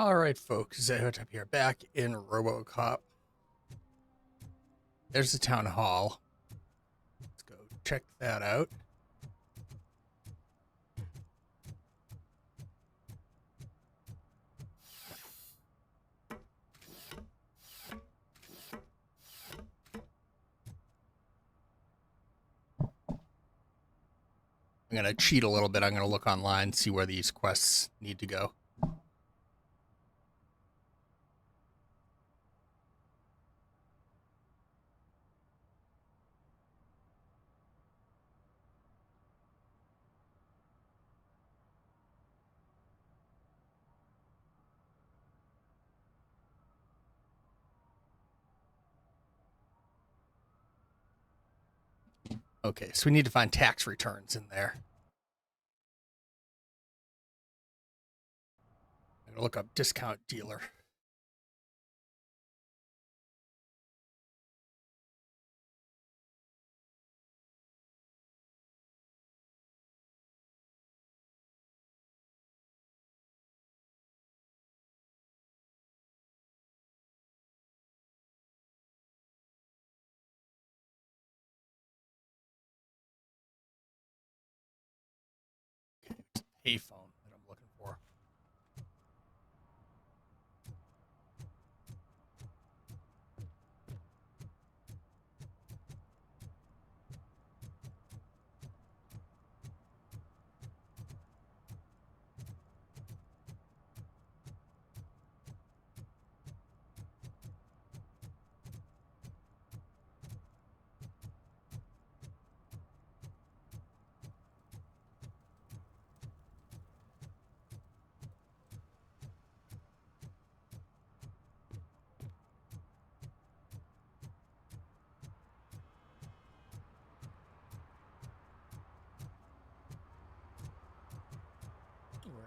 All right, folks, Zayot up here, back in Robocop. There's the town hall. Let's go check that out. I'm going to cheat a little bit. I'm going to look online, see where these quests need to go. Okay, so we need to find tax returns in there. I'm going to look up discount dealer. Payphone that I'm looking for.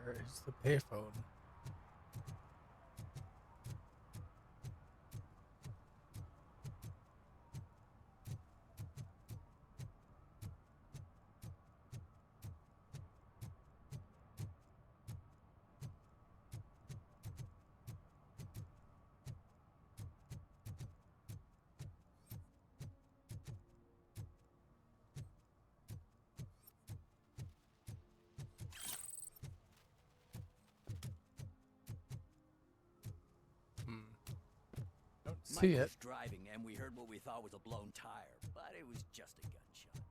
Where is the payphone? Mike See it. was driving and we heard what we thought was a blown tire, but it was just a gunshot.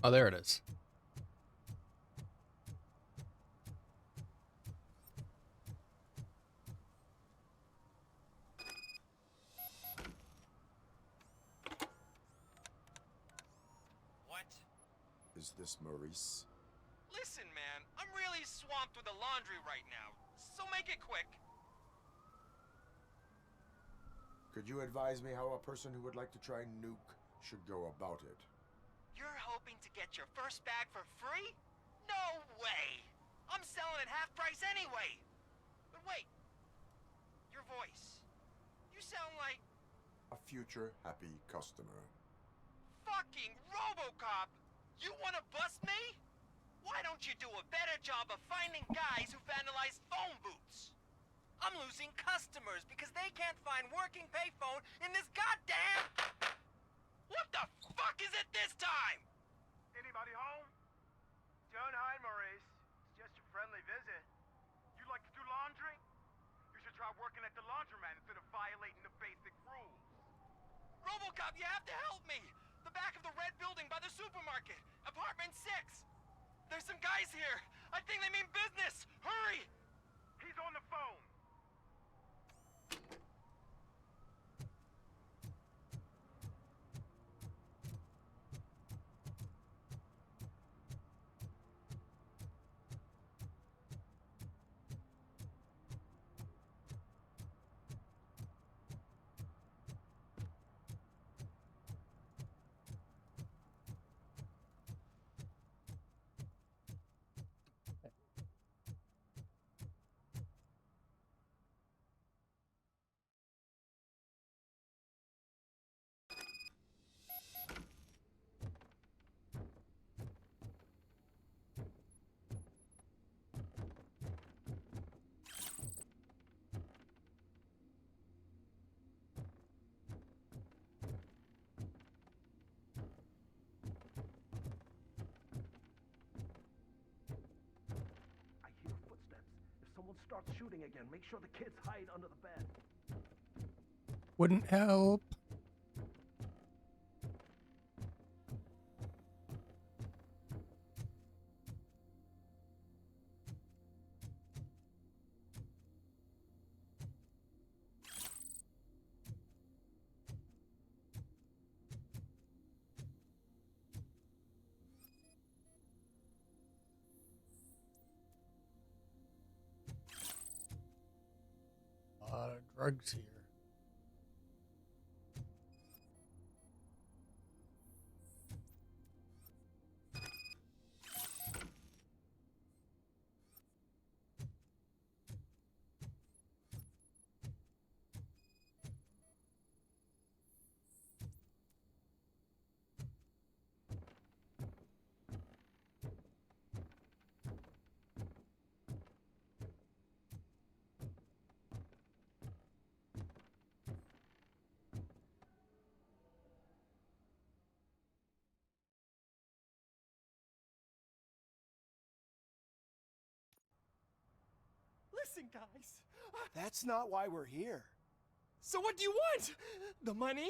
Oh, there it is. What? Is this Maurice? Listen, man, I'm really swamped with the laundry right now, so make it quick. Could you advise me how a person who would like to try Nuke should go about it? You're hoping to get your first bag for free? No way! I'm selling at half price anyway! But wait, your voice. You sound like A future happy customer. fucking Robocop! You wanna bust me? Why don't you do a better job of finding guys who vandalize phone booths? I'm losing customers because they can't find working payphone in this goddamn... What the fuck is it this time? Anybody home? Don't hide, Maurice. It's just a friendly visit. You like to do laundry? You should try working at the laundromat instead of violating the basic rules. Robocop, you have to help me! The back of the red building by the supermarket. Apartment 6. There's some guys here. I think they mean business. Hurry! He's on the phone. Don't start shooting again. Make sure the kids hide under the bed. Wouldn't help. A lot of drugs here. Listen, guys. That's not why we're here. So what do you want? The money?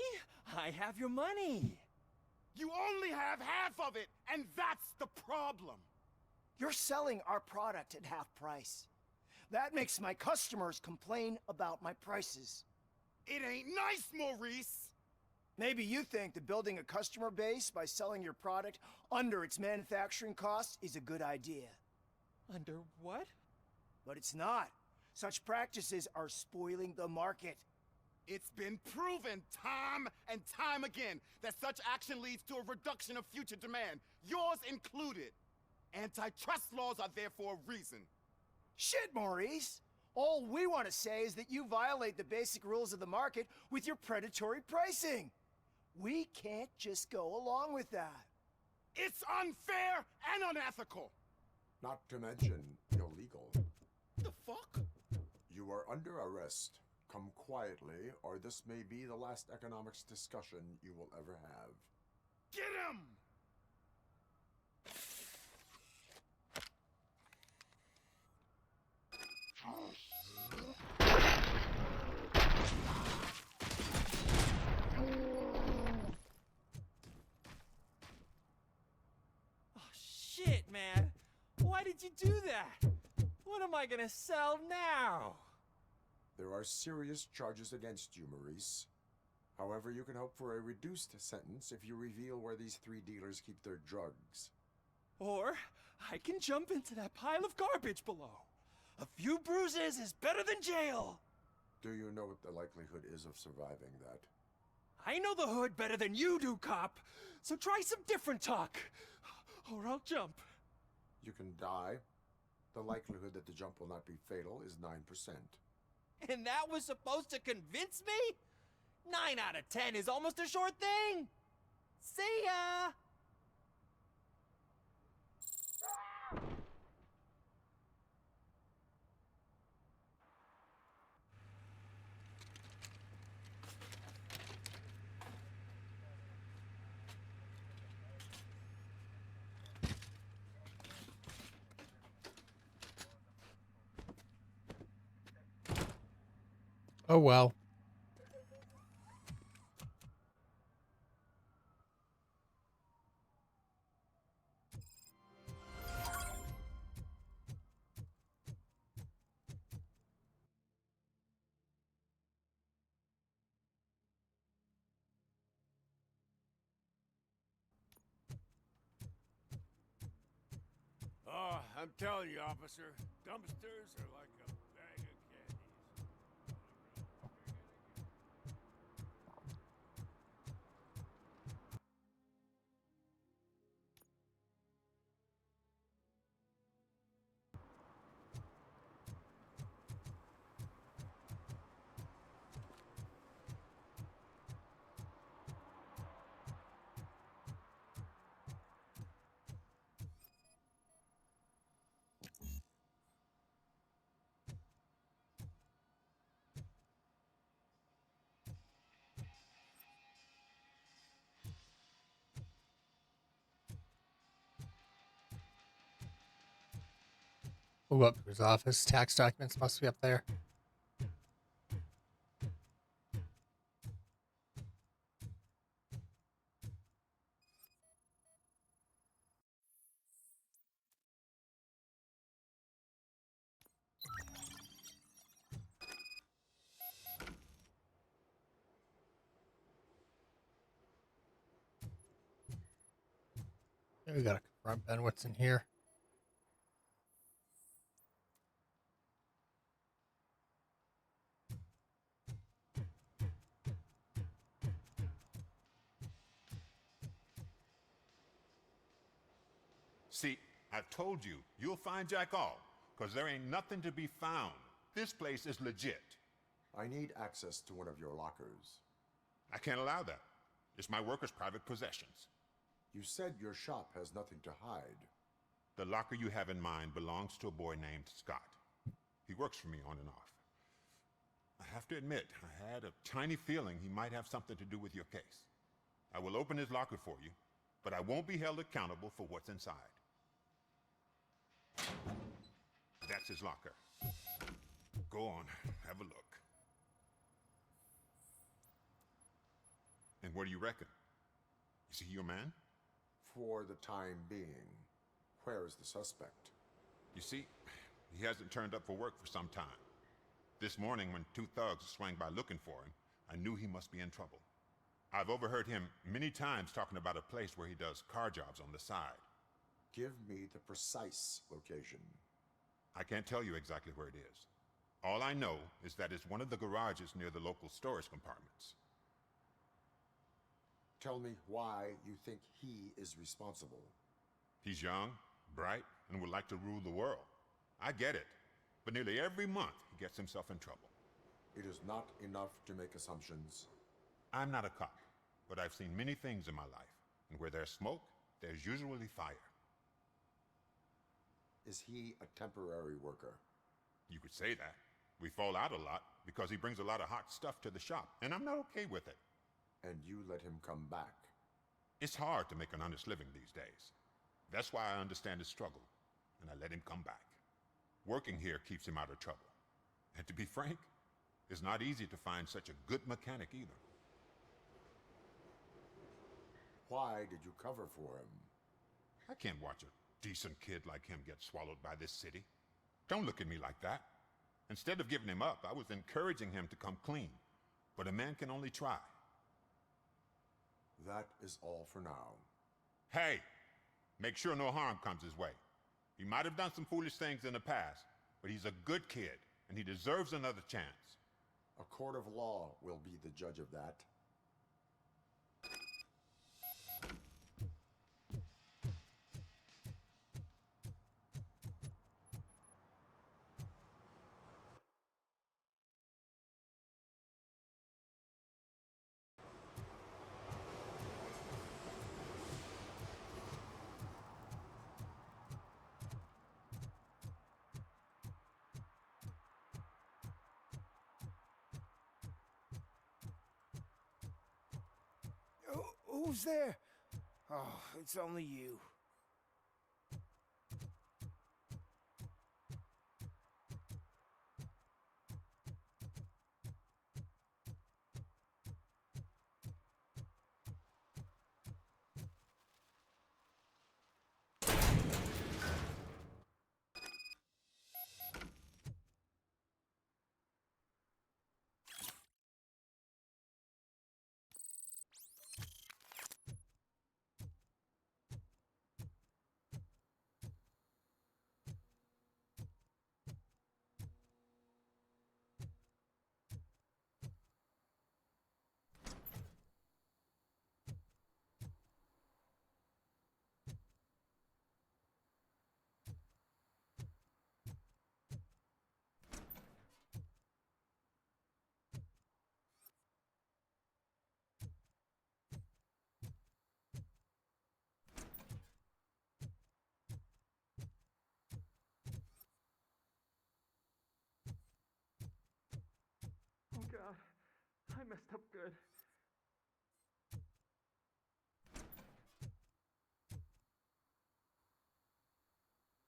I have your money. You only have half of it, and that's the problem. You're selling our product at half price. That makes my customers complain about my prices. It ain't nice, Maurice. Maybe you think that building a customer base by selling your product under its manufacturing costs is a good idea. Under what? But it's not. Such practices are spoiling the market. It's been proven time and time again that such action leads to a reduction of future demand, yours included. Antitrust laws are there for a reason. Shit, Maurice! All we want to say is that you violate the basic rules of the market with your predatory pricing. We can't just go along with that. It's unfair and unethical. Not to mention illegal. The fuck? You are under arrest. Come quietly, or this may be the last economics discussion you will ever have. Get him! Oh, shit, man. Why did you do that? What am I gonna sell now? There are serious charges against you, Maurice. However, you can hope for a reduced sentence if you reveal where these three dealers keep their drugs. Or I can jump into that pile of garbage below. A few bruises is better than jail. Do you know what the likelihood is of surviving that? I know the hood better than you do, cop. So try some different talk, or I'll jump. You can die. The likelihood that the jump will not be fatal is 9%. And that was supposed to convince me? 9 out of 10 is almost a sure thing. See ya! Oh well. Oh, I'm telling you, officer, dumpsters are like a bag of candies. We'll go up to his office. Tax documents must be up there. We gotta confront Ben. What's in here? See, I've told you, you'll find Jack all, because there ain't nothing to be found. This place is legit. I need access to one of your lockers. I can't allow that. It's my workers' private possessions. You said your shop has nothing to hide. The locker you have in mind belongs to a boy named Scott. He works for me on and off. I have to admit, I had a tiny feeling he might have something to do with your case. I will open his locker for you, but I won't be held accountable for what's inside. That's his locker. Go on, have a look. And what do you reckon? Is he your man? For the time being, where is the suspect? You see, he hasn't turned up for work for some time. This morning, when two thugs swang by looking for him, I knew he must be in trouble. I've overheard him many times talking about a place where he does car jobs on the side. Give me the precise location. I can't tell you exactly where it is. All I know is that it's one of the garages near the local storage compartments. Tell me why you think he is responsible. He's young, bright, and would like to rule the world. I get it. But nearly every month, he gets himself in trouble. It is not enough to make assumptions. I'm not a cop, but I've seen many things in my life. And where there's smoke, there's usually fire. Is he a temporary worker? You could say that. We fall out a lot because he brings a lot of hot stuff to the shop, and I'm not okay with it. And you let him come back? It's hard to make an honest living these days. That's why I understand his struggle, and I let him come back. Working here keeps him out of trouble. And to be frank, it's not easy to find such a good mechanic either. Why did you cover for him? I can't watch a decent kid like him get swallowed by this city. Don't look at me like that. Instead of giving him up, I was encouraging him to come clean. But a man can only try. That is all for now. Hey, make sure no harm comes his way. He might have done some foolish things in the past, but he's a good kid, and he deserves another chance. A court of law will be the judge of that. Who's there? Oh, it's only you. Oh God, I messed up good.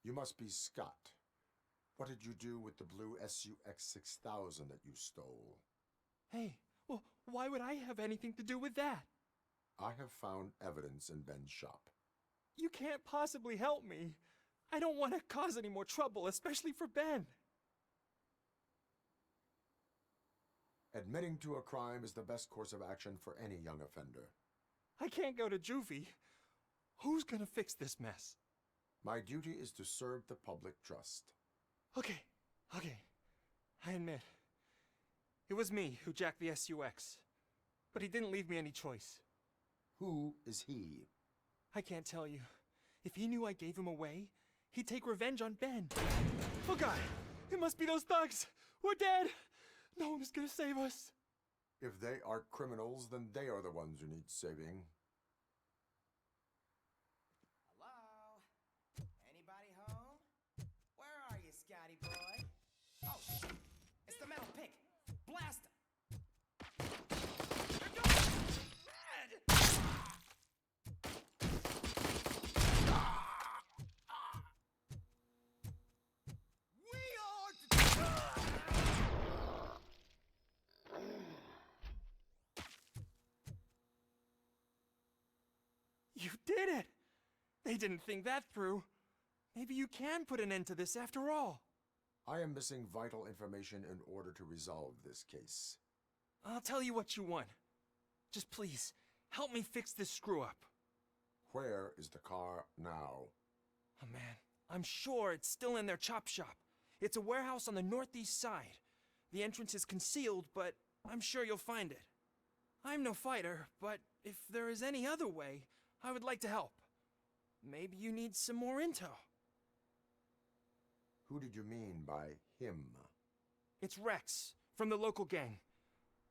You must be Scott. What did you do with the blue SUX 6000 that you stole? Hey, well, why would I have anything to do with that? I have found evidence in Ben's shop. You can't possibly help me. I don't want to cause any more trouble, especially for Ben. Admitting to a crime is the best course of action for any young offender. I can't go to juvie. Who's gonna fix this mess? My duty is to serve the public trust. Okay. I admit. It was me who jacked the SUX. But he didn't leave me any choice. Who is he? I can't tell you. If he knew I gave him away, he'd take revenge on Ben. Oh God! It must be those thugs! We're dead! No one is gonna save us. If they are criminals, then they are the ones who need saving. Hello? Anybody home? Where are you, Scotty boy? Oh, shit! It's the metal pig! Blast him! They're going red! We are... You did it! They didn't think that through. Maybe you can put an end to this after all. I am missing vital information in order to resolve this case. I'll tell you what you want. Just please, help me fix this screw-up. Where is the car now? Oh man, I'm sure it's still in their chop shop. It's a warehouse on the northeast side. The entrance is concealed, but I'm sure you'll find it. I'm no fighter, but if there is any other way, I would like to help. Maybe you need some more intel. Who did you mean by him? It's Rex, from the local gang.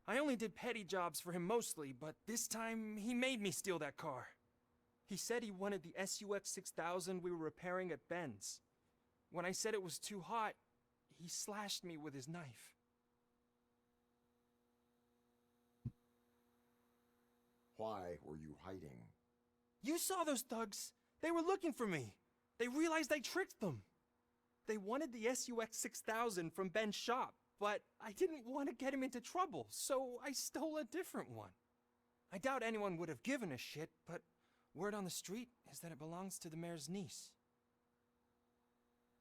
I only did petty jobs for him mostly, but this time he made me steal that car. He said he wanted the SUX 6000 we were repairing at Ben's. When I said it was too hot, he slashed me with his knife. Why were you hiding? You saw those thugs. They were looking for me. They realized I tricked them. They wanted the SUX 6000 from Ben's shop, but I didn't want to get him into trouble, so I stole a different one. I doubt anyone would have given a shit, but word on the street is that it belongs to the mayor's niece.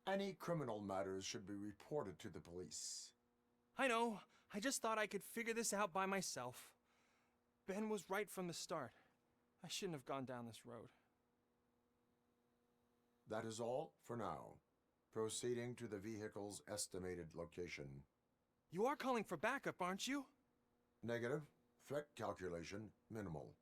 Any criminal matters should be reported to the police. I know. I just thought I could figure this out by myself. Ben was right from the start. I shouldn't have gone down this road. That is all for now. Proceeding to the vehicle's estimated location. You are calling for backup, aren't you? Negative. Threat calculation minimal.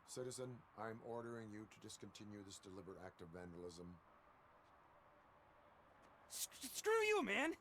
Citizen, I'm ordering you to discontinue this deliberate act of vandalism. Screw you, man!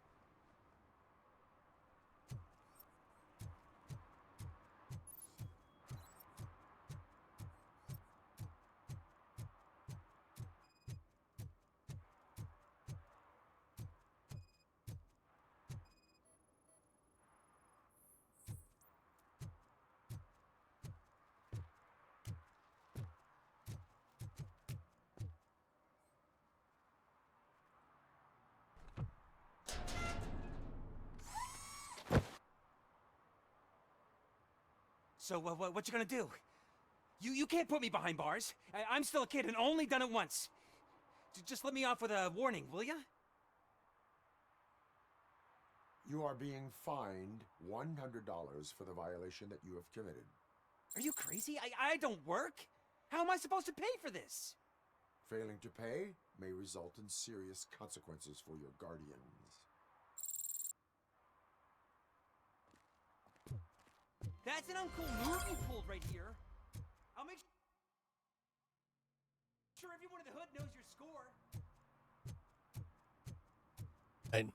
So, what you gonna do? You can't put me behind bars. I'm still a kid and only done it once. Just let me off with a warning, will ya? You are being fined $100 for the violation that you have committed. Are you crazy? I don't work. How am I supposed to pay for this? Failing to pay may result in serious consequences for your guardians. That's an uncool move you pulled right here. I'll make Sure, everyone in the hood knows your score. I,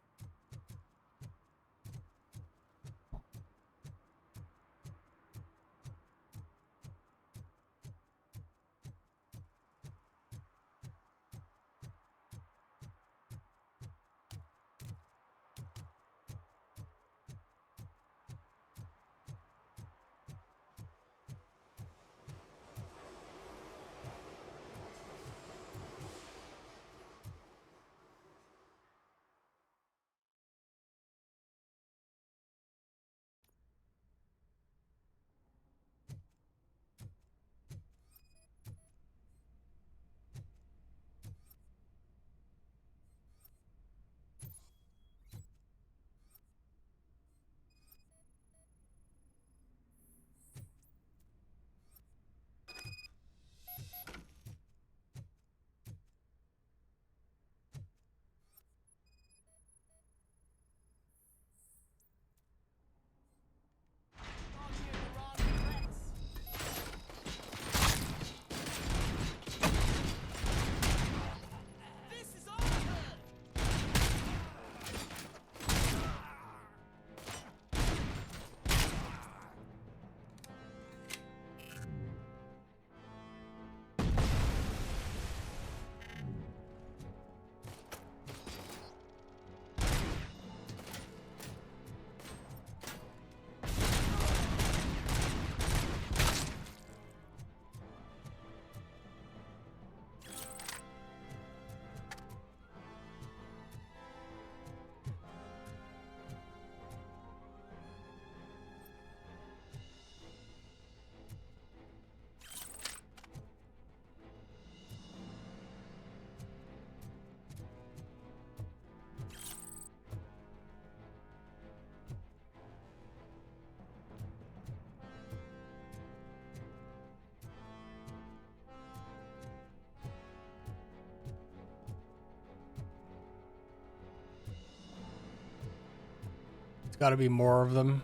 it's got to be more of them.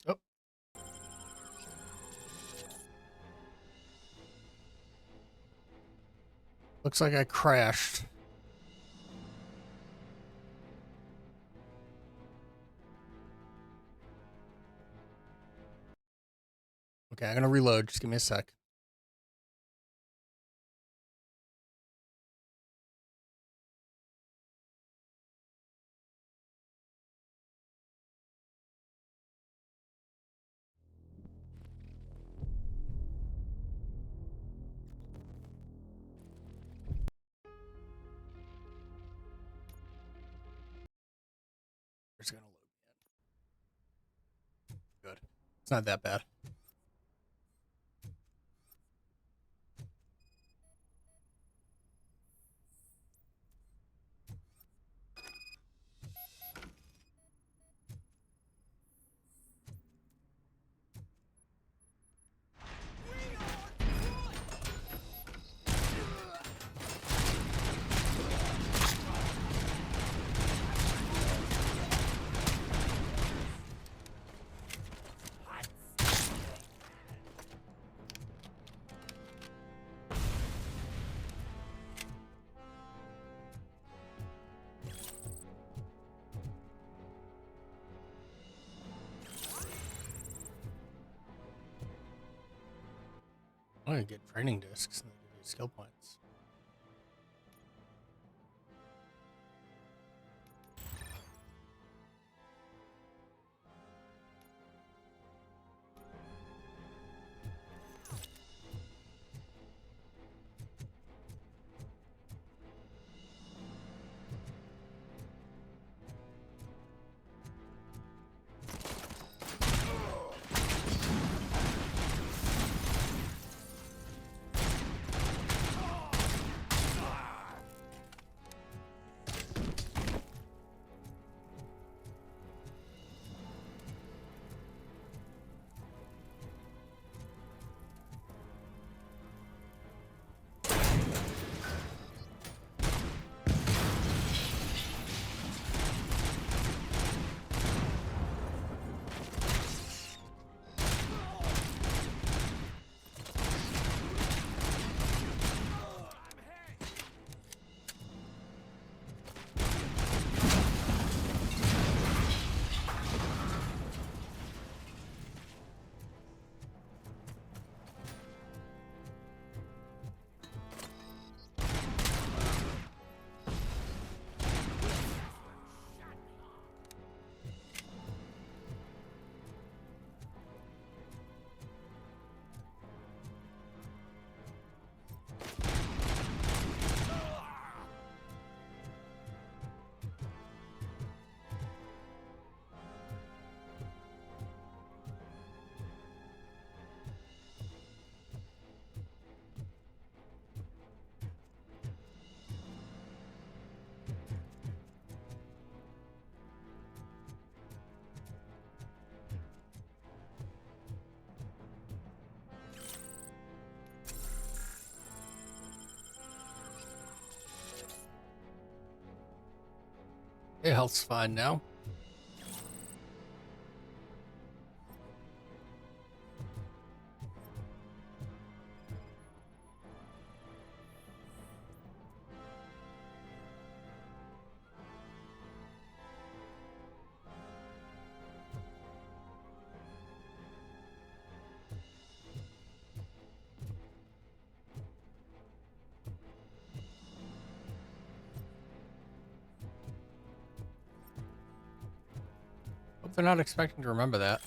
Oh. Looks like I crashed. Okay, I'm gonna reload. Just give me a sec. It's gonna load. Good. It's not that bad. I'm gonna get training discs and give you skill points. Your health's fine now. Hope they're not expecting to remember that.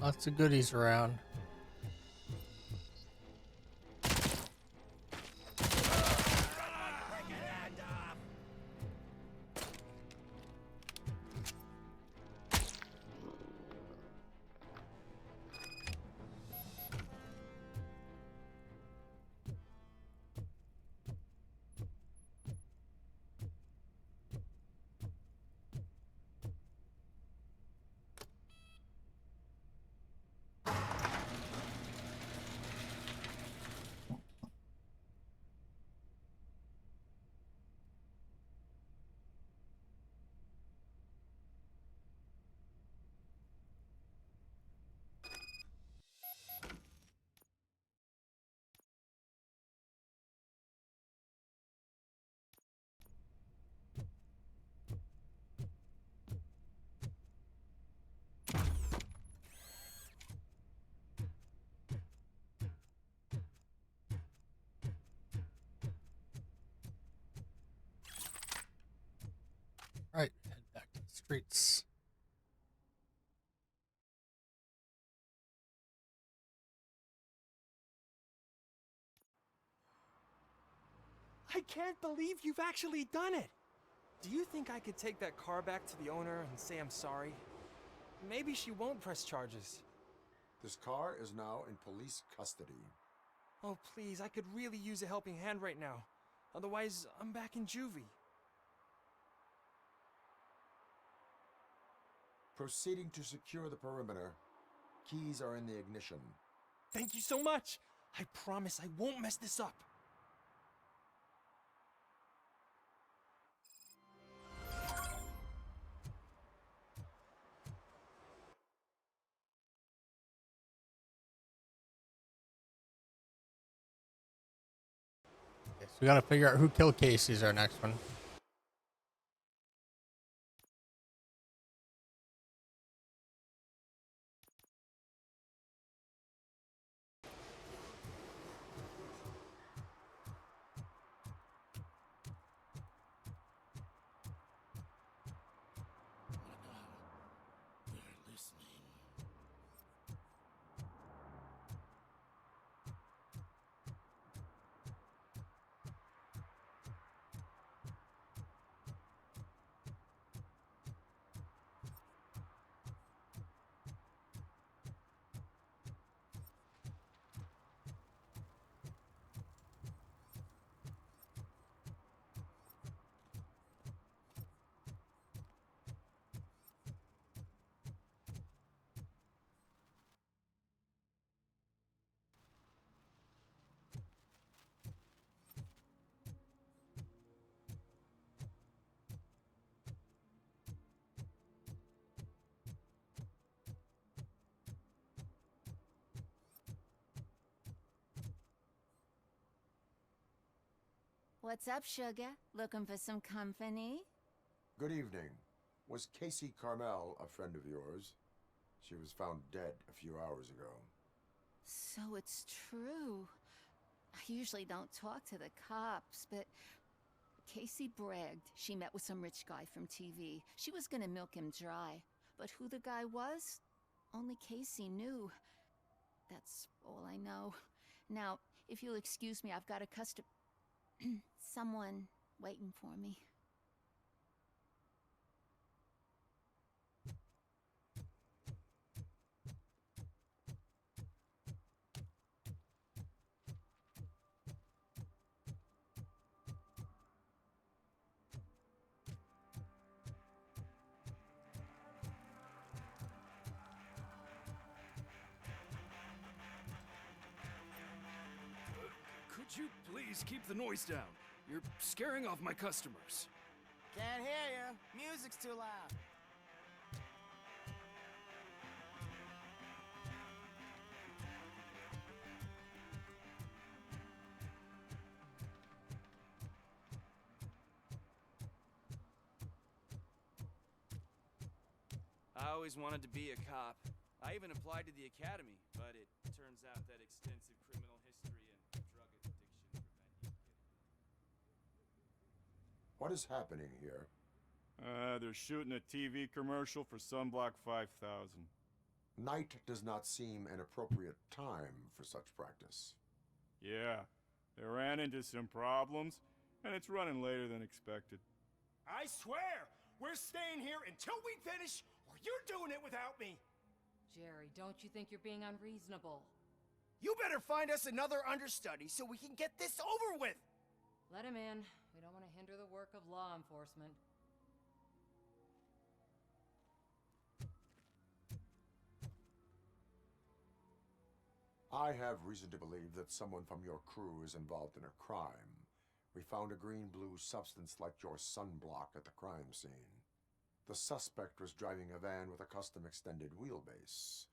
Lots of goodies around. Alright, head back to the streets. I can't believe you've actually done it! Do you think I could take that car back to the owner and say I'm sorry? Maybe she won't press charges. This car is now in police custody. Oh, please, I could really use a helping hand right now. Otherwise, I'm back in juvie. Proceeding to secure the perimeter. Keys are in the ignition. Thank you so much! I promise I won't mess this up. Okay, so we gotta figure out who killed Casey's our next one. What's up, sugar? Looking for some company? Good evening. Was Casey Carmel a friend of yours? She was found dead a few hours ago. So it's true. I usually don't talk to the cops, but Casey bragged she met with some rich guy from TV. She was gonna milk him dry. But who the guy was? Only Casey knew. That's all I know. Now, if you'll excuse me, I've got a someone waiting for me. Could you please keep the noise down? You're scaring off my customers. Can't hear you. Music's too loud. I always wanted to be a cop. I even applied to the academy, but it turns out that extensive criminal history and drug addiction prevent you getting in. What is happening here? They're shooting a TV commercial for Sunblock 5000. Night does not seem an appropriate time for such practice. Yeah, they ran into some problems, and it's running later than expected. I swear, we're staying here until we finish, or you're doing it without me. Jerry, don't you think you're being unreasonable? You better find us another understudy so we can get this over with. Let him in. We don't want to hinder the work of law enforcement. I have reason to believe that someone from your crew is involved in a crime. We found a green-blue substance like your sunblock at the crime scene. The suspect was driving a van with a custom extended wheelbase.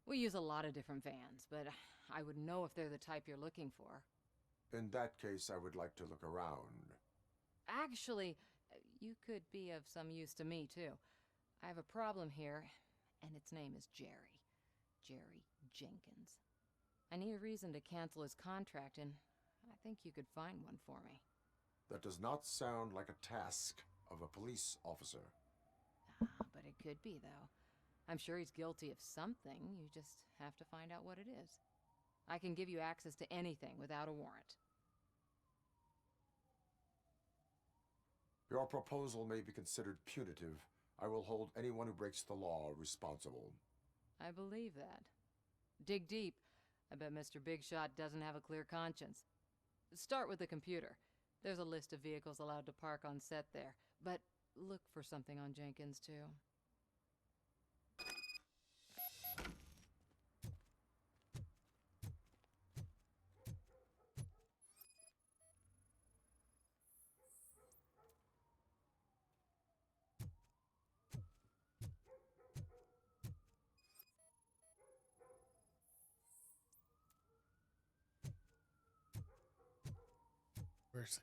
We use a lot of different vans, but I wouldn't know if they're the type you're looking for. In that case, I would like to look around. Actually, you could be of some use to me, too. I have a problem here, and its name is Jerry. Jerry Jenkins. I need a reason to cancel his contract, and I think you could find one for me. That does not sound like a task of a police officer. But it could be, though. I'm sure he's guilty of something. You just have to find out what it is. I can give you access to anything without a warrant. Your proposal may be considered punitive. I will hold anyone who breaks the law responsible. I believe that. Dig deep. I bet Mr. Big Shot doesn't have a clear conscience. Start with the computer. There's a list of vehicles allowed to park on set there, but look for something on Jenkins, too. Where's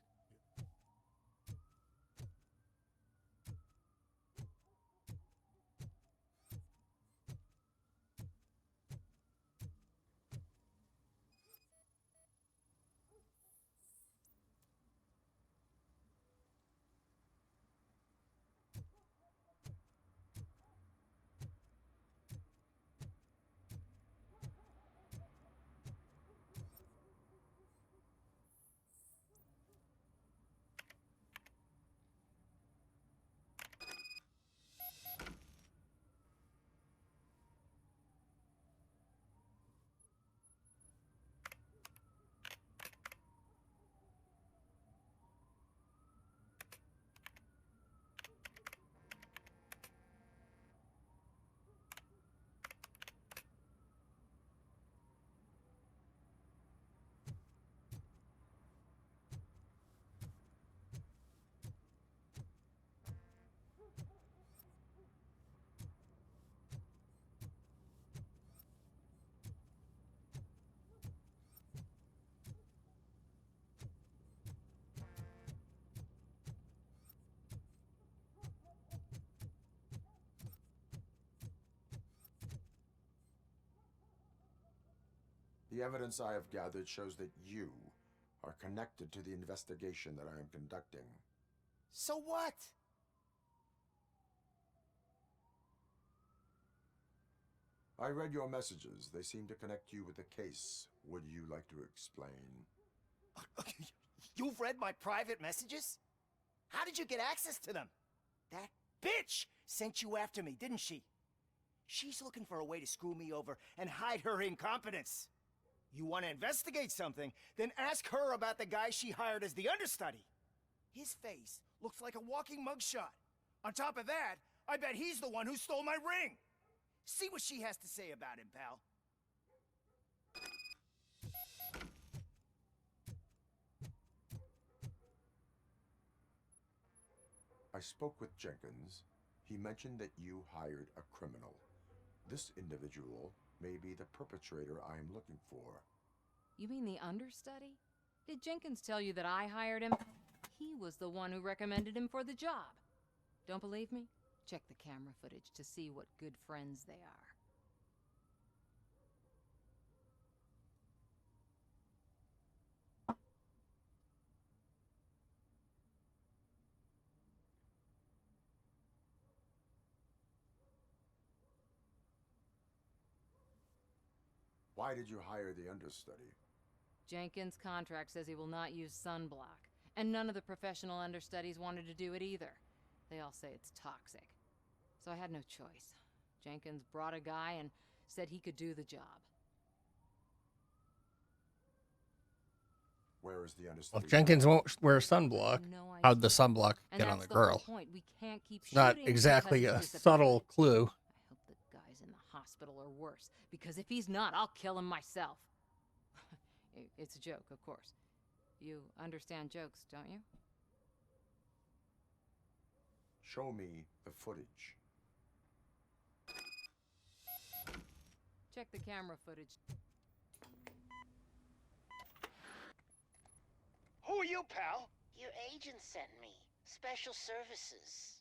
The evidence I have gathered shows that you are connected to the investigation that I am conducting. So what? I read your messages. They seem to connect you with the case. Would you like to explain? You've read my private messages? How did you get access to them? That bitch sent you after me, didn't she? She's looking for a way to screw me over and hide her incompetence. You want to investigate something, then ask her about the guy she hired as the understudy. His face looks like a walking mugshot. On top of that, I bet he's the one who stole my ring. See what she has to say about him, pal. I spoke with Jenkins. He mentioned that you hired a criminal. This individual may be the perpetrator I am looking for. You mean the understudy? Did Jenkins tell you that I hired him? He was the one who recommended him for the job. Don't believe me? Check the camera footage to see what good friends they are. Why did you hire the understudy? Jenkins' contract says he will not use sunblock, and none of the professional understudies wanted to do it either. They all say it's toxic. So I had no choice. Jenkins brought a guy and said he could do the job. Where is the Well, understudy? if Jenkins won't wear sunblock, No how'd the idea. sunblock And get on that's the whole girl? point. We can't keep It's not shooting exactly because a he's subtle disappeared. clue. I hope the guy's in the hospital or worse, because if he's not, I'll kill him myself. It's a joke, of course. You understand jokes, don't you? Show me the footage. Check the camera footage. Who are you, pal? Your agent sent me. Special services.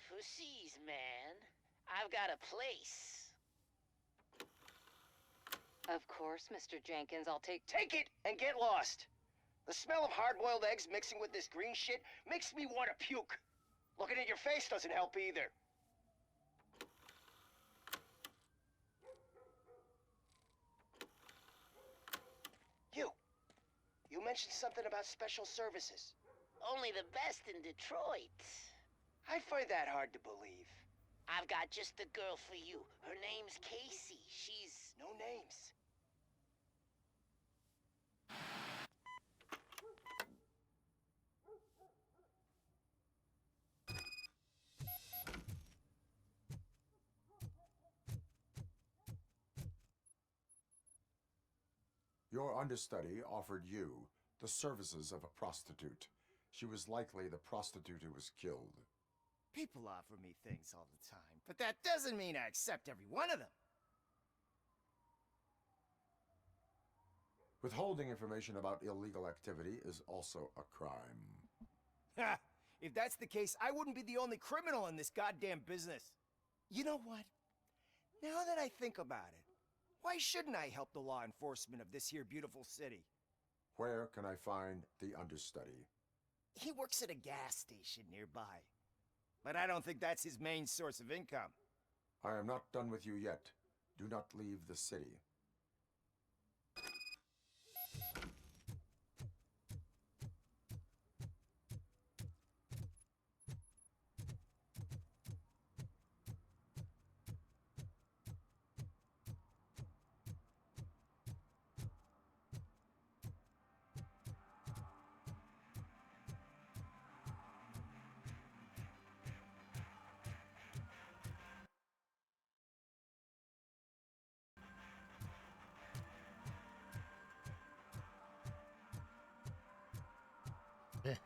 Pussies, man. I've got a place. Of course, Mr. Jenkins, I'll take... Take it and get lost. The smell of hard-boiled eggs mixing with this green shit makes me want to puke. Looking at your face doesn't help either. You mentioned something about special services. Only the best in Detroit. I find that hard to believe. I've got just the girl for you. Her name's Casey. She's... No names. Your understudy offered you the services of a prostitute. She was likely the prostitute who was killed. People offer me things all the time, but that doesn't mean I accept every one of them. Withholding information about illegal activity is also a crime. Ha! If that's the case, I wouldn't be the only criminal in this goddamn business. You know what? Now that I think about it, why shouldn't I help the law enforcement of this here beautiful city? Where can I find the understudy? He works at a gas station nearby. But I don't think that's his main source of income. I am not done with you yet. Do not leave the city.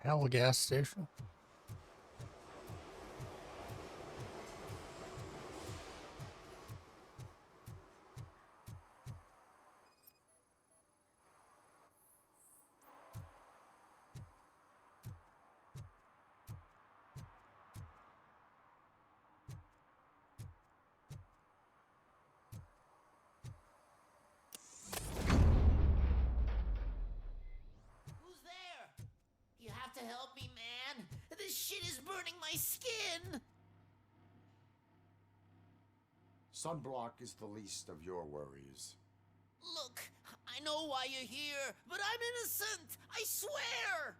Hell gas station. Help me, man. This shit is burning my skin. Sunblock is the least of your worries. Look, I know why you're here, but I'm innocent. I swear.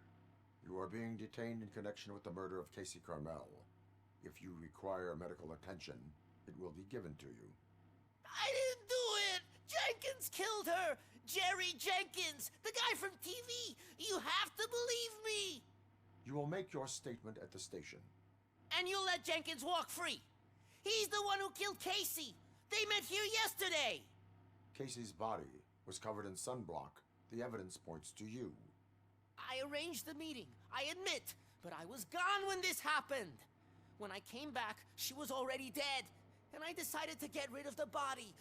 You are being detained in connection with the murder of Casey Carmel. If you require medical attention, it will be given to you. I didn't do it. Jenkins killed her. Jerry Jenkins, the guy from TV. You have to believe me. You will make your statement at the station. And you'll let Jenkins walk free. He's the one who killed Casey. They met here yesterday. Casey's body was covered in sunblock. The evidence points to you. I arranged the meeting, I admit, but I was gone when this happened. When I came back, she was already dead, and I decided to get rid of the body.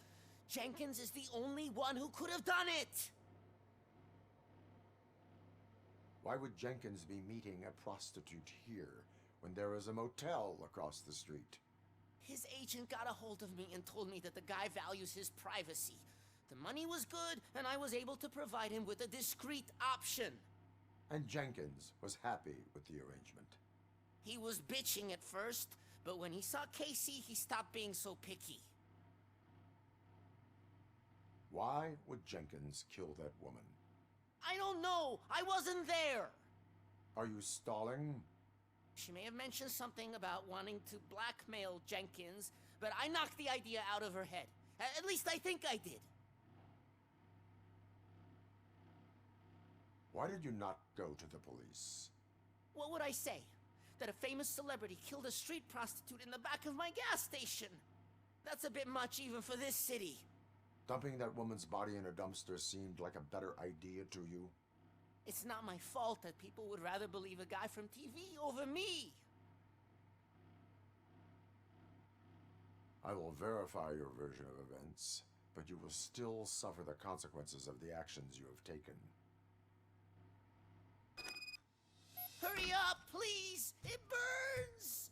Jenkins is the only one who could have done it. Why would Jenkins be meeting a prostitute here when there is a motel across the street? His agent got a hold of me and told me that the guy values his privacy. The money was good, and I was able to provide him with a discreet option. And Jenkins was happy with the arrangement. He was bitching at first, but when he saw Casey, he stopped being so picky. Why would Jenkins kill that woman? I don't know. I wasn't there. Are you stalling? She may have mentioned something about wanting to blackmail Jenkins, but I knocked the idea out of her head. At least I think I did. Why did you not go to the police? What would I say? That a famous celebrity killed a street prostitute in the back of my gas station? That's a bit much even for this city. Dumping that woman's body in a dumpster seemed like a better idea to you? It's not my fault that people would rather believe a guy from TV over me. I will verify your version of events, but you will still suffer the consequences of the actions you have taken. Hurry up, please! It burns!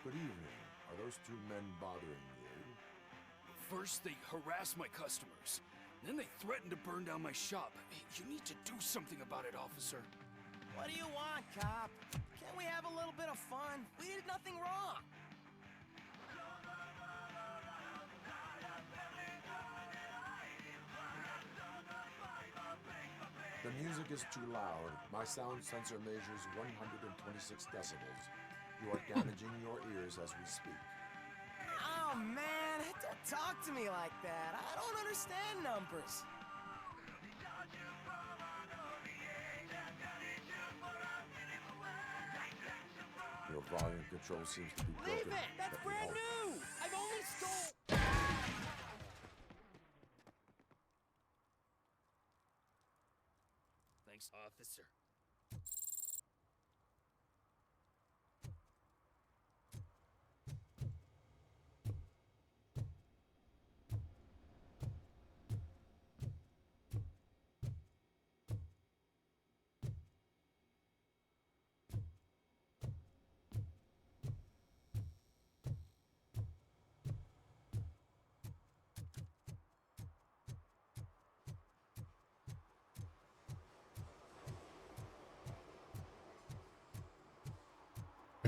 Good evening. Are those two men bothering you? First, they harass my customers. Then they threaten to burn down my shop. You need to do something about it, officer. What do you want, cop? Can't we have a little bit of fun? We did nothing wrong. The music is too loud. My sound sensor measures 126 decibels. You are damaging your ears as we speak. Oh, man, don't talk to me like that. I don't understand numbers. Your volume control seems to be broken. Leave it! That's Let me brand help. new! I've only stole... Thanks, officer.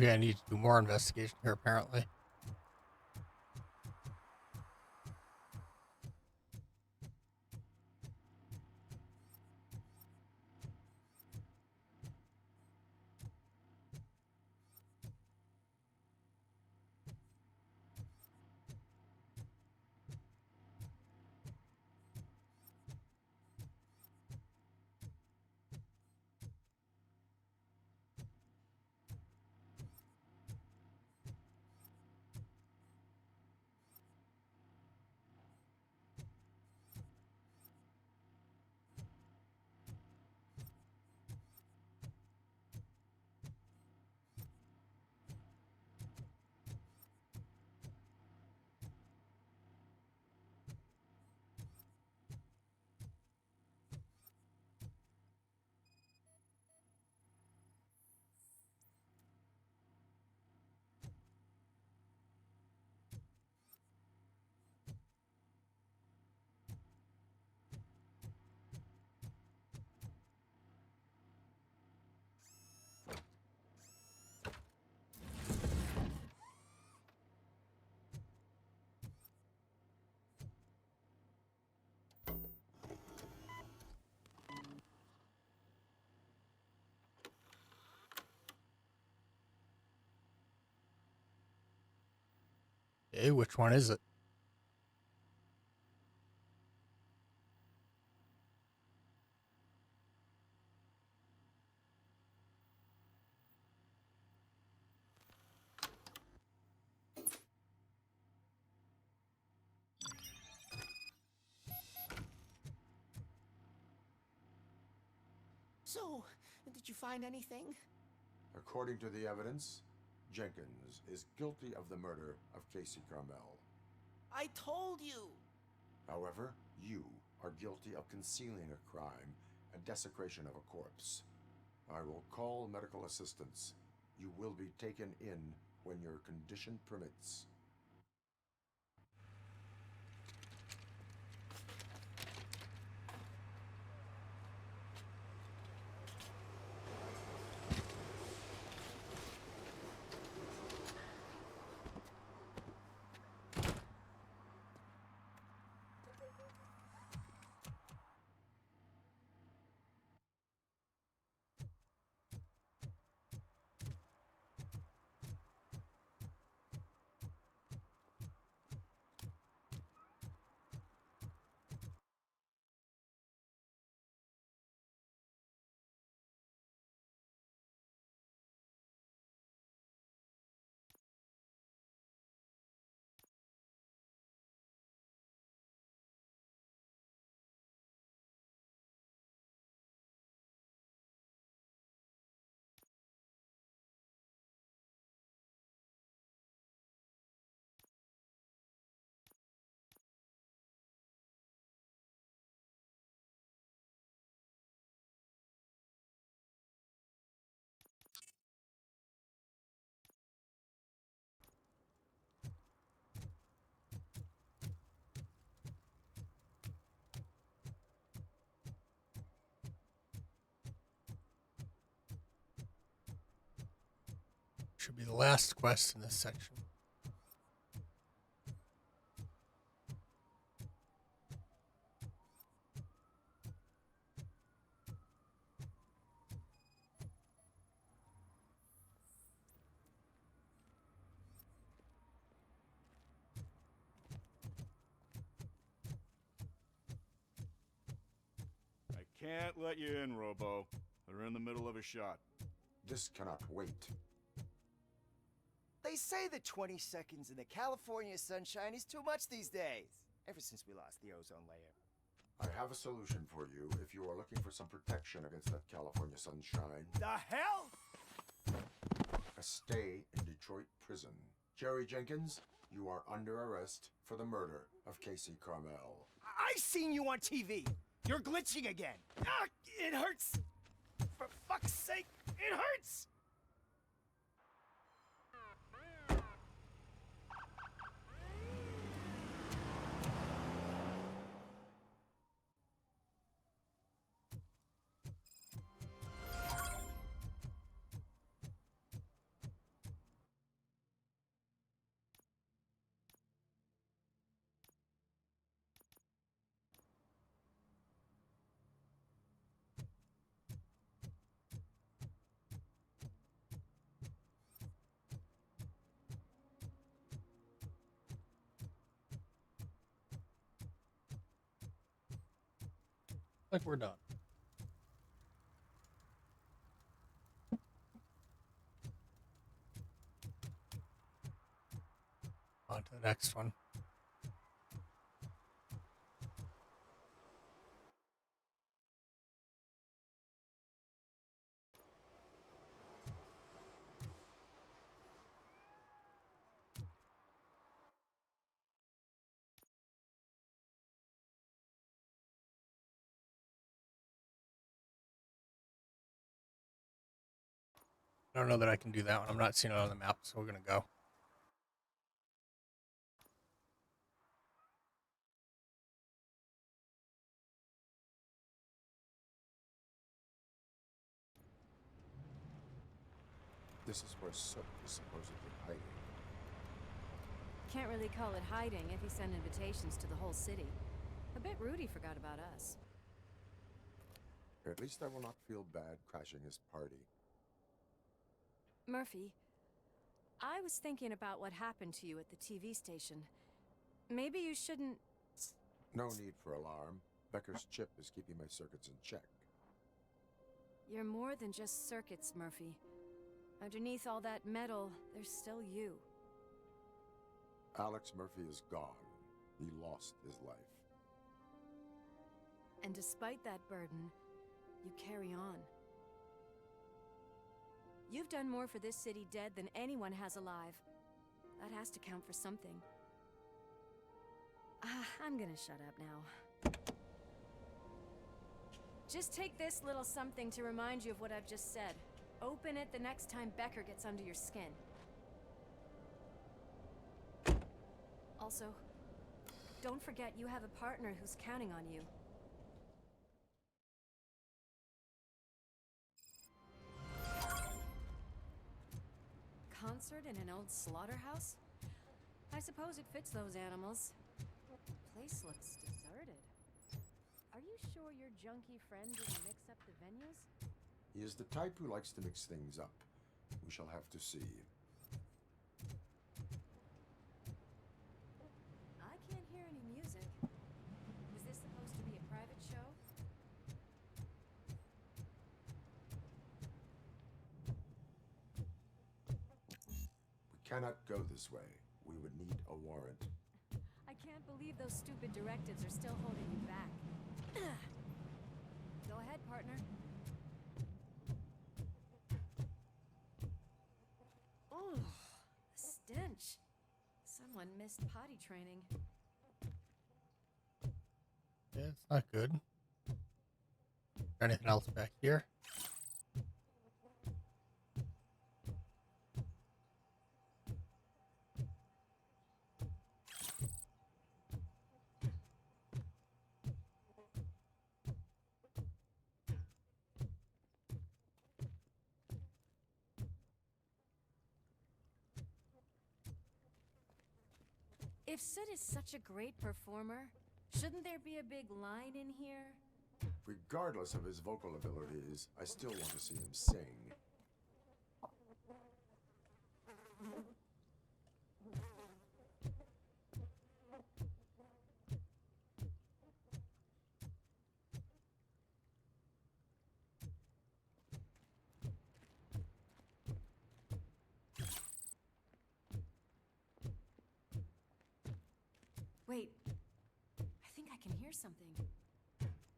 Yeah, I need to do more investigation here, apparently. Okay, which one is it? So, did you find anything? According to the evidence, Jenkins is guilty of the murder of Casey Carmel. I told you! However, you are guilty of concealing a crime and desecration of a corpse. I will call medical assistance. You will be taken in when your condition permits. Should be the last quest in this section. I can't let you in, Robo. They're in the middle of a shot. This cannot wait. They say that 20 seconds in the California sunshine is too much these days. Ever since we lost the ozone layer. I have a solution for you if you are looking for some protection against that California sunshine. The hell? A stay in Detroit prison. Jerry Jenkins, you are under arrest for the murder of Casey Carmel. I seen you on TV. You're glitching again. Ah, it hurts. For fuck's sake, it hurts. Like we're done. On to the next one. I don't know that I can do that one. I'm not seeing it on the map, so we're gonna go. This is where Sook is supposedly hiding. Can't really call it hiding if he sent invitations to the whole city. A bit rude he forgot about us. At least I will not feel bad crashing his party. Murphy, I was thinking about what happened to you at the TV station. Maybe you shouldn't... No need for alarm. Becker's chip is keeping my circuits in check. You're more than just circuits, Murphy. Underneath all that metal, there's still you. Alex Murphy is gone. He lost his life. And despite that burden, you carry on. You've done more for this city dead than anyone has alive. That has to count for something. I'm gonna shut up now. Just take this little something to remind you of what I've just said. Open it the next time Becker gets under your skin. Also, don't forget you have a partner who's counting on you. Concert in an old slaughterhouse? I suppose it fits those animals. Place looks deserted. Are you sure your junkie friend didn't mix up the venues? He is the type who likes to mix things up. We shall have to see. I can't hear any music. Was this supposed to be a private show? We cannot go this way. We would need a warrant. I can't believe those stupid directives are still holding you back. Go ahead, partner. Oh, the stench. Someone missed potty training. Yeah, it's not good. Anything else back here? If Sid is such a great performer, shouldn't there be a big line in here? Regardless of his vocal abilities, I still want to see him sing. Wait, I think I can hear something.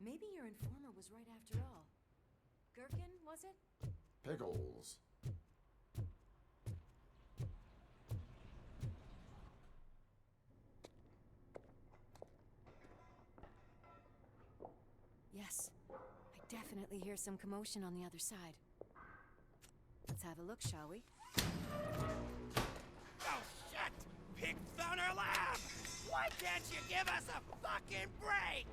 Maybe your informer was right after all. Gherkin, was it? Pickles. Yes, I definitely hear some commotion on the other side. Let's have a look, shall we? Oh, shit! Pig Thunder Lab! Why can't you give us a fucking break?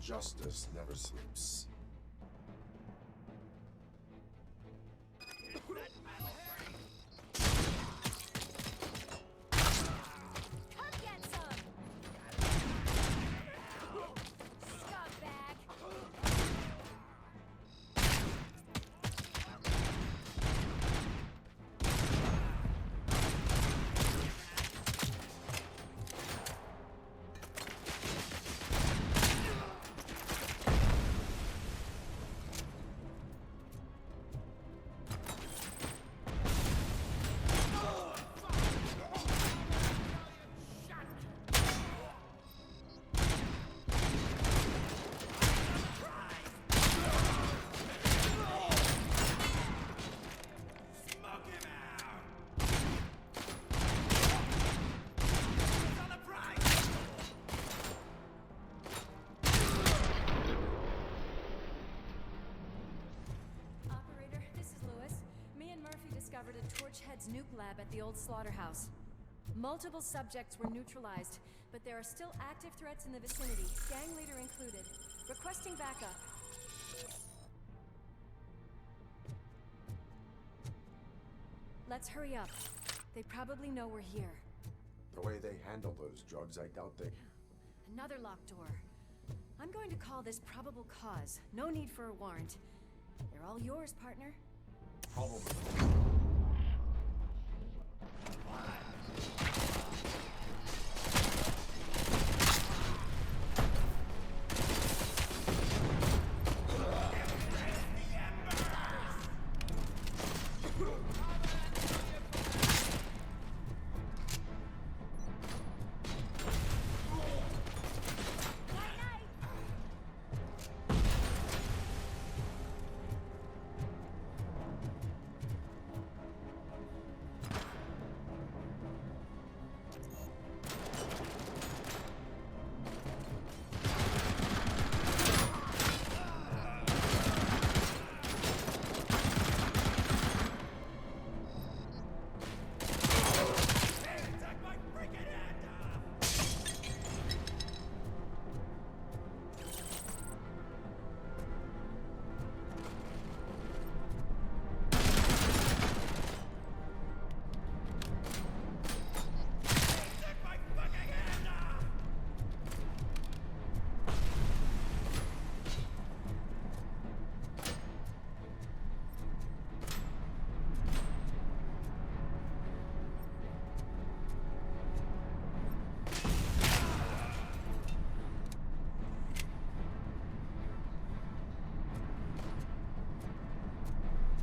Justice never sleeps. Come get some! Scumbag! discovered a Torchhead's nuke lab at the old slaughterhouse. Multiple subjects were neutralized, but there are still active threats in the vicinity, gang leader included. Requesting backup. Let's hurry up. They probably know we're here. The way they handle those drugs, I doubt they... Another locked door. I'm going to call this probable cause. No need for a warrant. They're all yours, partner. Probably.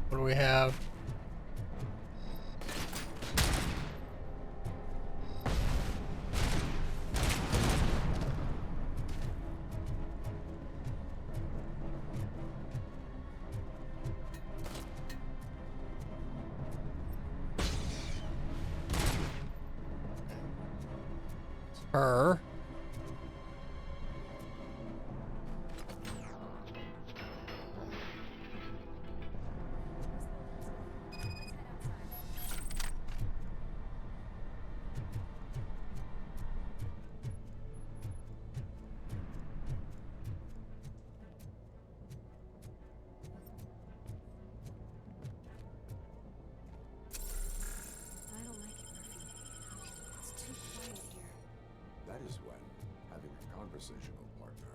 What do we have? Her. That is when having a conversational partner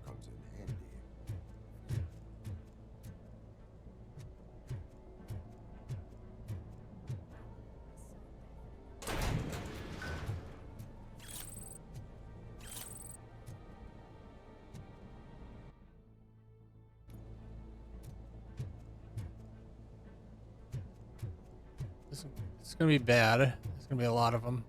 comes in handy. It's gonna be bad. There's gonna be a lot of them.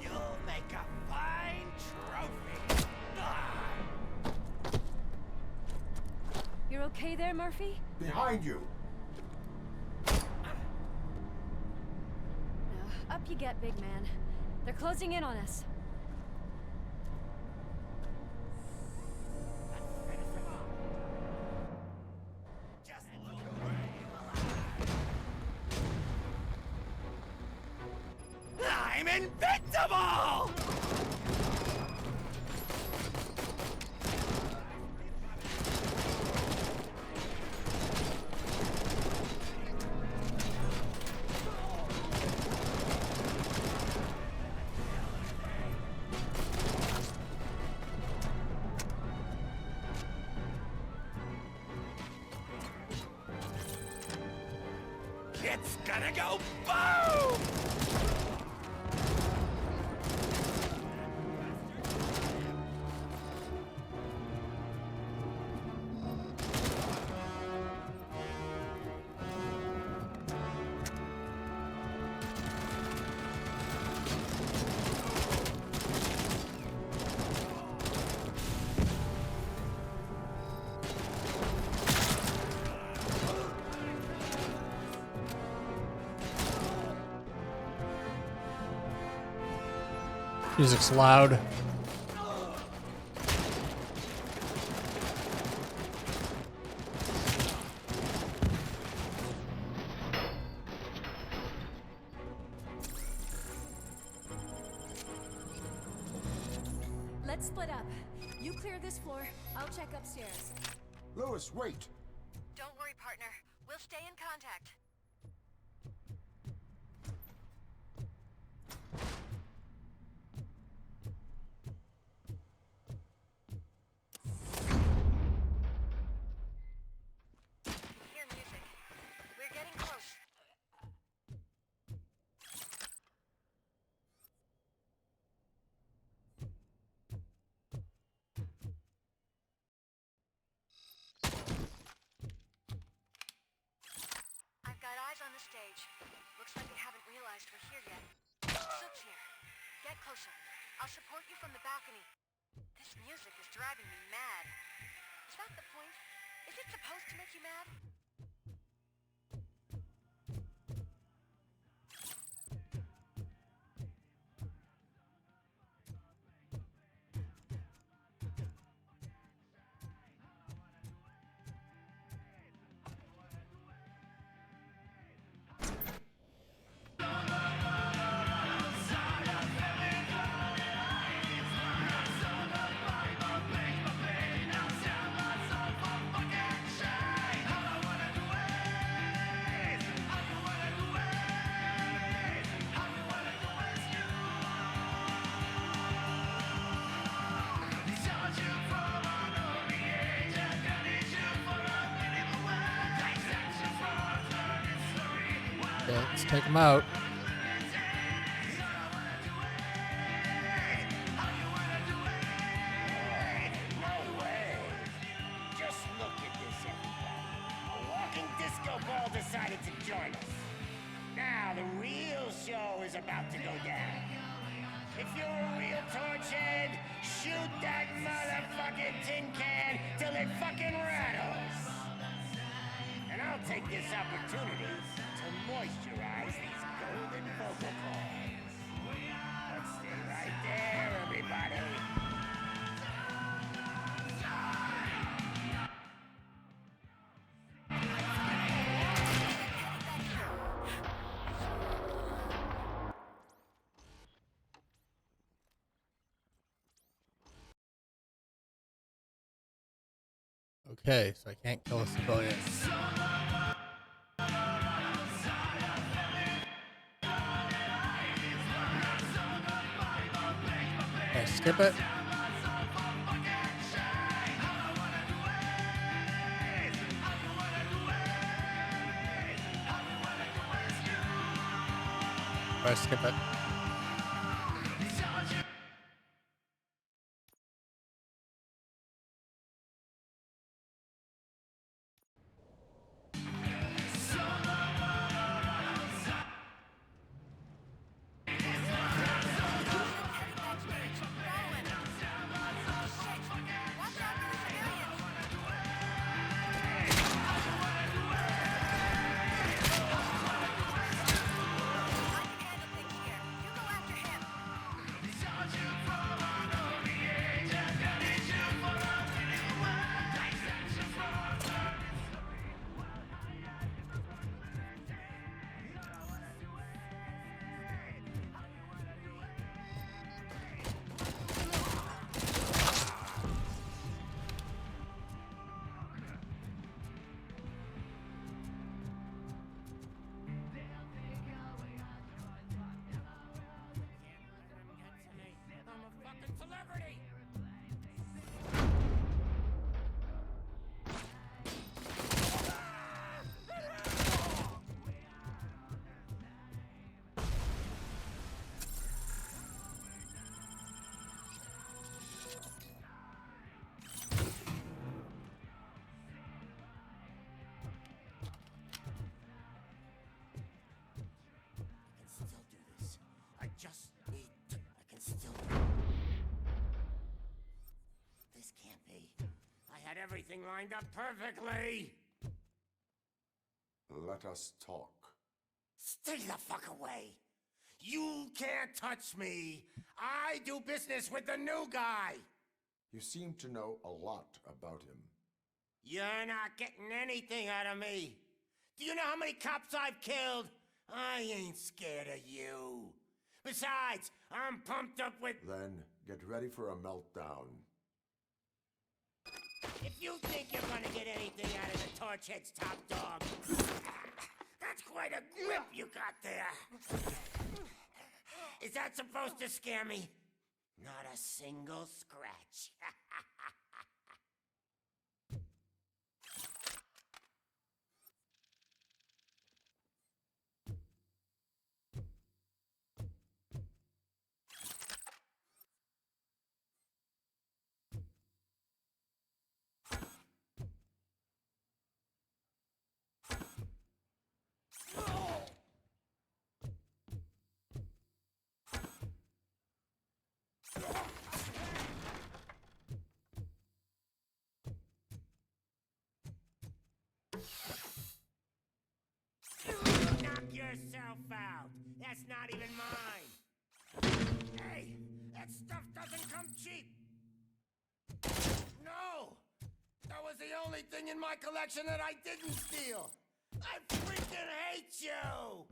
You'll make a fine trophy. You're okay there, Murphy? Behind you! Up you get, big man. They're closing in on us. I'm invincible! It's gonna go boom! Music's loud. Let's split up. You clear this floor, I'll check upstairs. Lewis, wait! Don't worry, partner. We'll stay in contact. Hear music. We're getting close. I've got eyes on the stage. Looks like they haven't realized we're here yet. Sook's here. Get closer. I'll support you from the balcony. This music is driving me mad. Is that the point? Is it supposed to make you mad? Okay, let's take him out. No way! Just look at this, everybody. A walking disco ball decided to join us. Now the real show is about to go down. If you're a real torchhead, shoot that motherfucking tin can till it fucking rattles. And I'll take this opportunity to moisturize these golden vocal cords. Let's stay right there, everybody. Okay, so I can't kill a civilian. Okay, skip it. Or skip it. Everything lined up perfectly. Let us talk. Stay the fuck away. You can't touch me. I do business with the new guy. You seem to know a lot about him. You're not getting anything out of me. Do you know how many cops I've killed? I ain't scared of you. Besides, I'm pumped up with... Then get ready for a meltdown. If you think you're gonna get anything out of the Torchhead's top dog, that's quite a grip you got there. Is that supposed to scare me? Not a single scratch. Knock yourself out. That's not even mine. Hey, that stuff doesn't come cheap. No! That was the only thing in my collection that I didn't steal. I freaking hate you!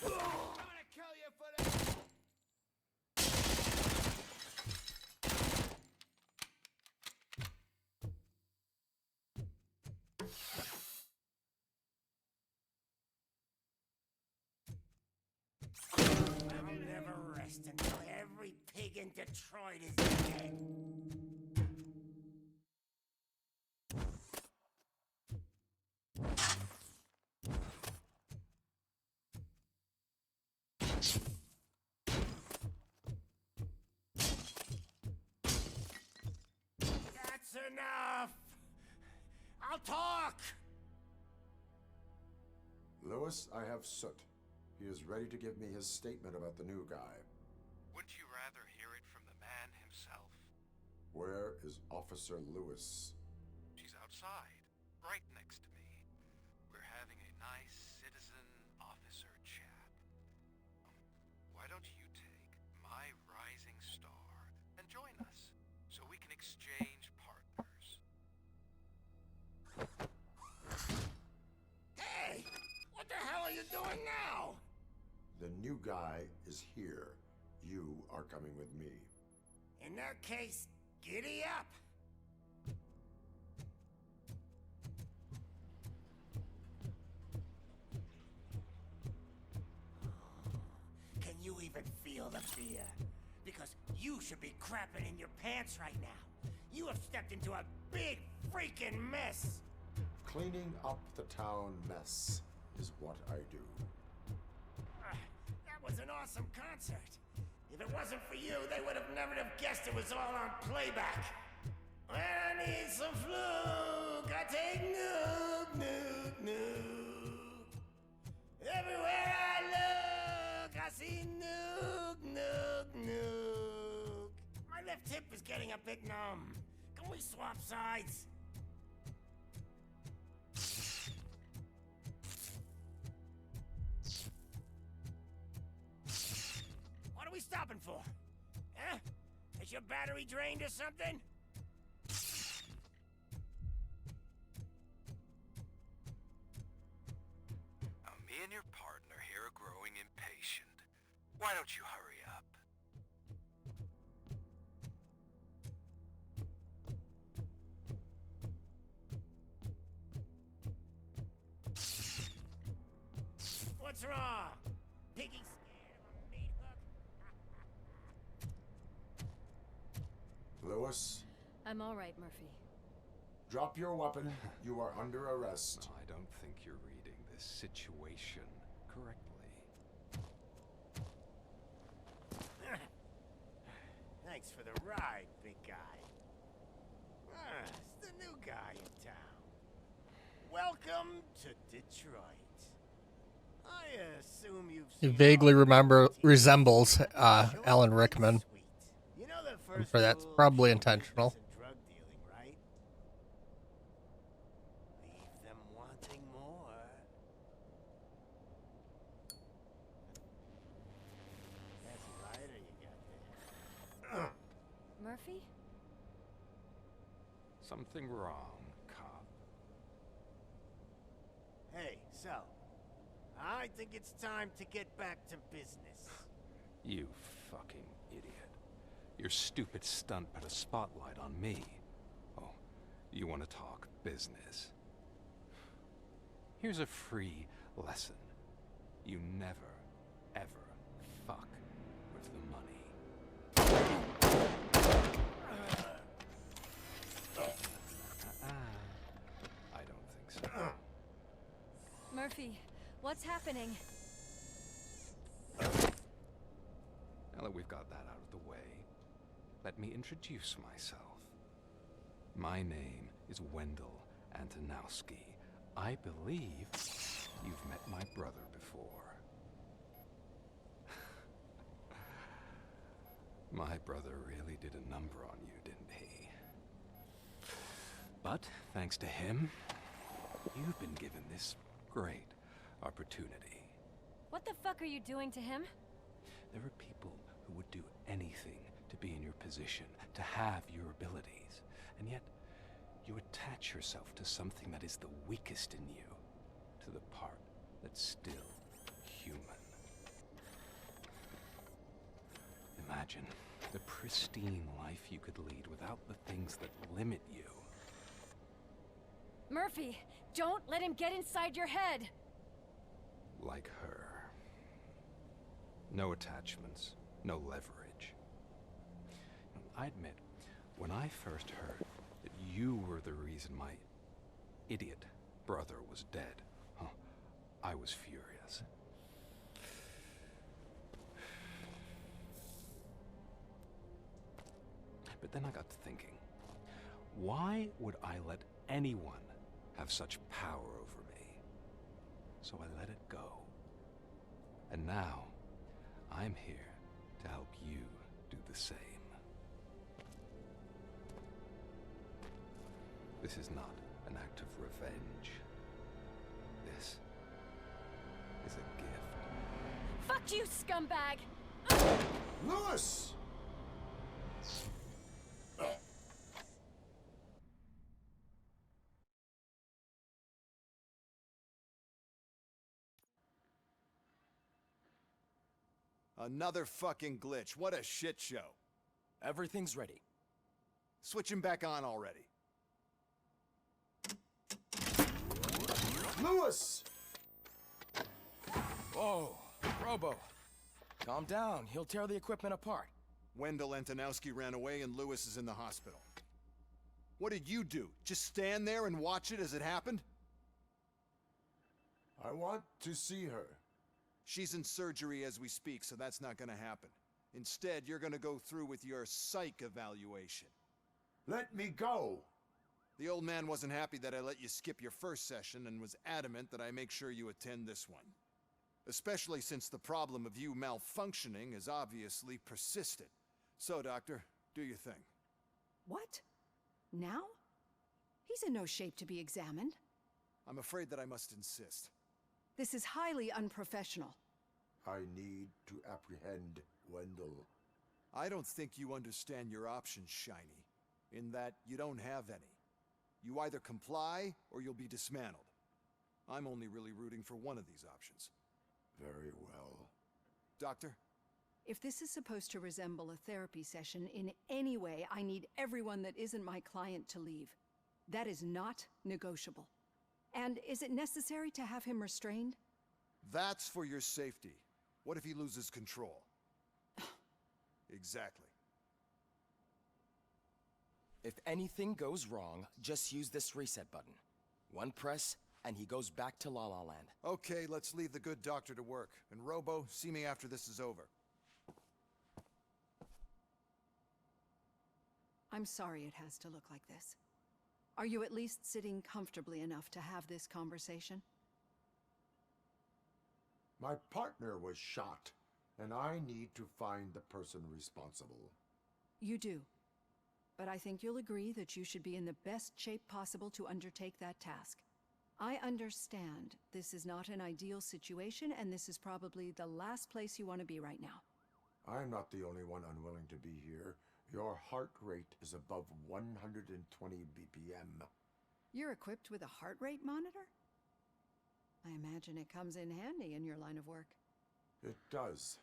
I'm gonna kill you for this! I'll never rest until every pig in Detroit is dead. That's enough! I'll talk! Lewis, I have Soot. He is ready to give me his statement about the new guy. Wouldn't you rather hear it from the man himself? Where is Officer Lewis? She's outside, right next to me. We're having a nice citizen-officer chat. Why don't you take my rising star and join us, so we can exchange partners? Hey! What the hell are you doing now? The new guy is here. You are coming with me. In that case, giddy up! Can you even feel the fear? Because you should be crapping in your pants right now. You have stepped into a big freaking mess! Cleaning up the town mess is what I do. That was an awesome concert. If it wasn't for you, they would have never have guessed it was all on playback. When I need some fluke, I take nuke, nuke, nuke. Everywhere I look, I see nuke, nuke, nuke. My left hip is getting a bit numb. Can we swap sides? What are we stopping for? Huh? Is your battery drained or something? Me and your partner here are growing impatient. Why don't you hurry up? What's wrong? Piggy scared of a meat hook? Lewis, I'm all right, Murphy. drop your weapon. You are under arrest. I don't think you're reading this situation correctly. Thanks for the ride, big guy. It's the new guy in town. Welcome to Detroit. I assume you've He seen vaguely resembles Alan Rickman. You know the first For that's rule of probably show intentional. business and drug Murphy? Something wrong, cop? Hey, so, I think it's time to get back to business. You fucking idiot. Your stupid stunt put a spotlight on me. Oh, you want to talk business? Here's a free lesson. You never, ever fuck with the money. I don't think so. Murphy, what's happening? Now that we've got that out of the way, let me introduce myself. My name is Wendell Antonowski. I believe you've met my brother before. My brother really did a number on you, didn't he? But thanks to him, you've been given this great opportunity. What the fuck are you doing to him? There are people who would do anything to be in your position, to have your abilities, and yet you attach yourself to something that is the weakest in you, to the part that's still human. Imagine the pristine life you could lead without the things that limit you. Murphy, don't let him get inside your head! Like her. No attachments, no leverage. I admit, when I first heard that you were the reason my idiot brother was dead, I was furious. But then I got to thinking, why would I let anyone have such power over me? So I let it go. And now, I'm here to help you do the same. This is not an act of revenge. This is a gift. Fuck you, scumbag! Lewis! Another fucking glitch. What a shit show. Everything's ready. Switch him back on already. Lewis! Whoa, Robo. Calm down. He'll tear the equipment apart. Wendell Antonowski ran away and Lewis is in the hospital. What did you do? Just stand there and watch it as it happened? I want to see her. She's in surgery as we speak, so that's not gonna happen. Instead, you're gonna go through with your psych evaluation. Let me go! The old man wasn't happy that I let you skip your first session and was adamant that I make sure you attend this one. Especially since the problem of you malfunctioning is obviously persistent. So, Doctor, do your thing. What? Now? He's in no shape to be examined. I'm afraid that I must insist. This is highly unprofessional. I need to apprehend Wendell. I don't think you understand your options, Shiny, in that you don't have any. You either comply or you'll be dismantled. I'm only really rooting for one of these options. Very well. Doctor? If this is supposed to resemble a therapy session in any way, I need everyone that isn't my client to leave. That is not negotiable. And is it necessary to have him restrained? That's for your safety. What if he loses control? Exactly. If anything goes wrong, just use this reset button. One press, and he goes back to La La Land. Okay, let's leave the good doctor to work. And Robo, see me after this is over. I'm sorry it has to look like this. Are you at least sitting comfortably enough to have this conversation? My partner was shot, and I need to find the person responsible. You do. But I think you'll agree that you should be in the best shape possible to undertake that task. I understand this is not an ideal situation, and this is probably the last place you want to be right now. I'm not the only one unwilling to be here. Your heart rate is above 120 BPM. You're equipped with a heart rate monitor? I imagine it comes in handy in your line of work. It does.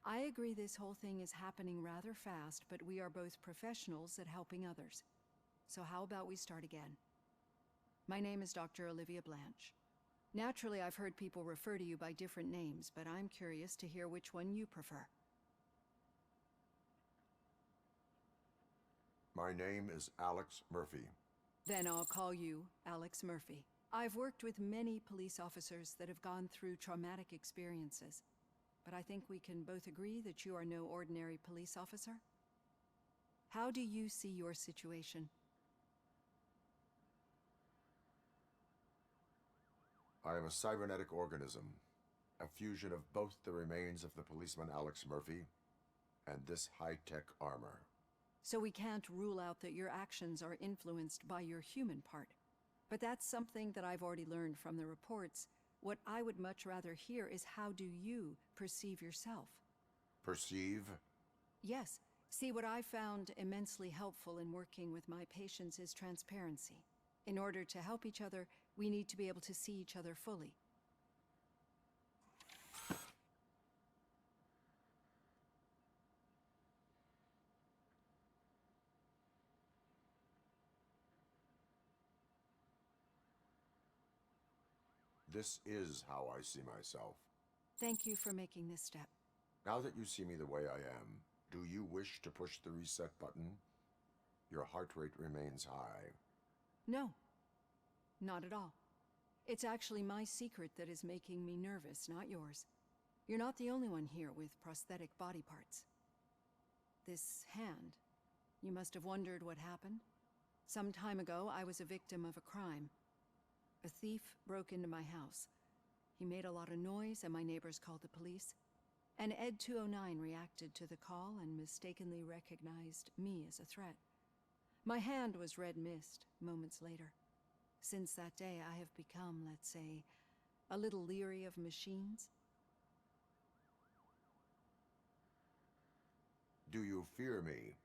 I agree this whole thing is happening rather fast, but we are both professionals at helping others. So how about we start again? My name is Dr. Olivia Blanche. Naturally, I've heard people refer to you by different names, but I'm curious to hear which one you prefer. My name is Alex Murphy. Then I'll call you Alex Murphy. I've worked with many police officers that have gone through traumatic experiences, but I think we can both agree that you are no ordinary police officer. How do you see your situation? I am a cybernetic organism, a fusion of both the remains of the policeman Alex Murphy and this high-tech armor. So we can't rule out that your actions are influenced by your human part. But that's something that I've already learned from the reports. What I would much rather hear is how do you perceive yourself? Perceive? Yes. See, what I found immensely helpful in working with my patients is transparency. In order to help each other, we need to be able to see each other fully. This is how I see myself. Thank you for making this step. Now that you see me the way I am, do you wish to push the reset button? Your heart rate remains high. No, not at all. It's actually my secret that is making me nervous, not yours. You're not the only one here with prosthetic body parts. This hand, you must have wondered what happened. Some time ago, I was a victim of a crime. A thief broke into my house. He made a lot of noise and my neighbors called the police. And Ed 209 reacted to the call and mistakenly recognized me as a threat. My hand was red mist moments later. Since that day, I have become, let's say, a little leery of machines. Do you fear me?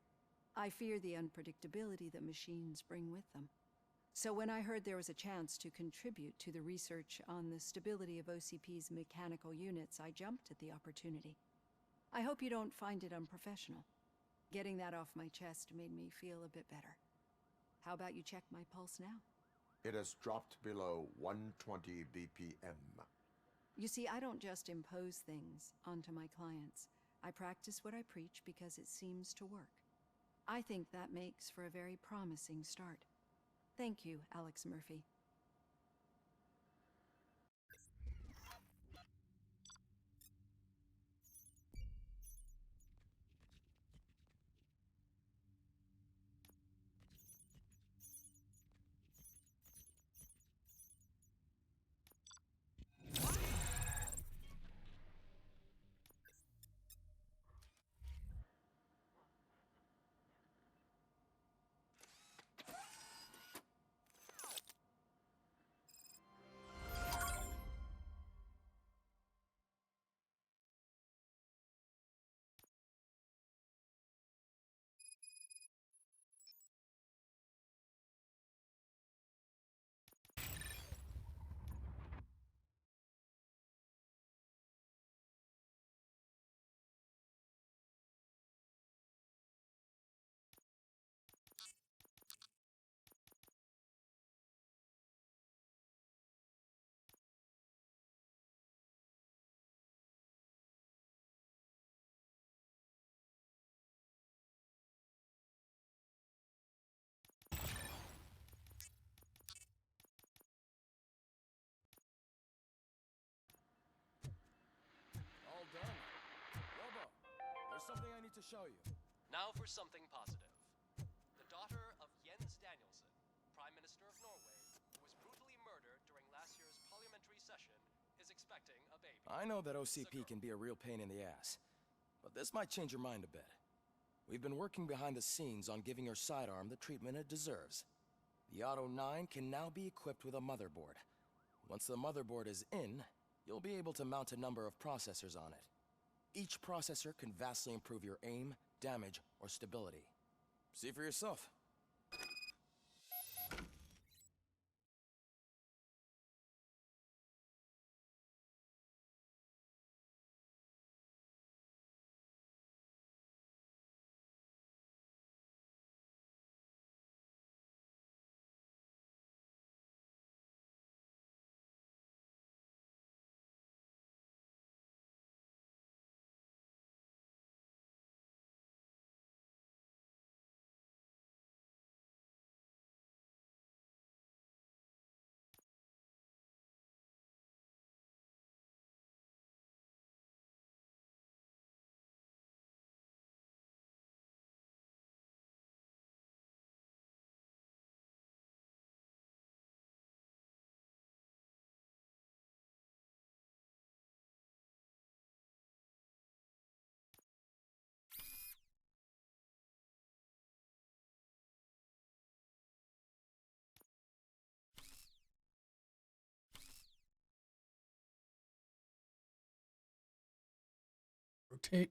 I fear the unpredictability that machines bring with them. So when I heard there was a chance to contribute to the research on the stability of OCP's mechanical units, I jumped at the opportunity. I hope you don't find it unprofessional. Getting that off my chest made me feel a bit better. How about you check my pulse now? It has dropped below 120 BPM. You see, I don't just impose things onto my clients. I practice what I preach because it seems to work. I think that makes for a very promising start. Thank you, Alex Murphy. All done. Robo, there's something I need to show you. Now for something positive. The daughter of Jens Danielson, Prime Minister of Norway, who was brutally murdered during last year's parliamentary session, is expecting a baby. I know that OCP can be a real pain in the ass, but this might change your mind a bit. We've been working behind the scenes on giving her sidearm the treatment it deserves. The Auto 9 can now be equipped with a motherboard. Once the motherboard is in, you'll be able to mount a number of processors on it. Each processor can vastly improve your aim, damage, or stability. See for yourself. Rotate.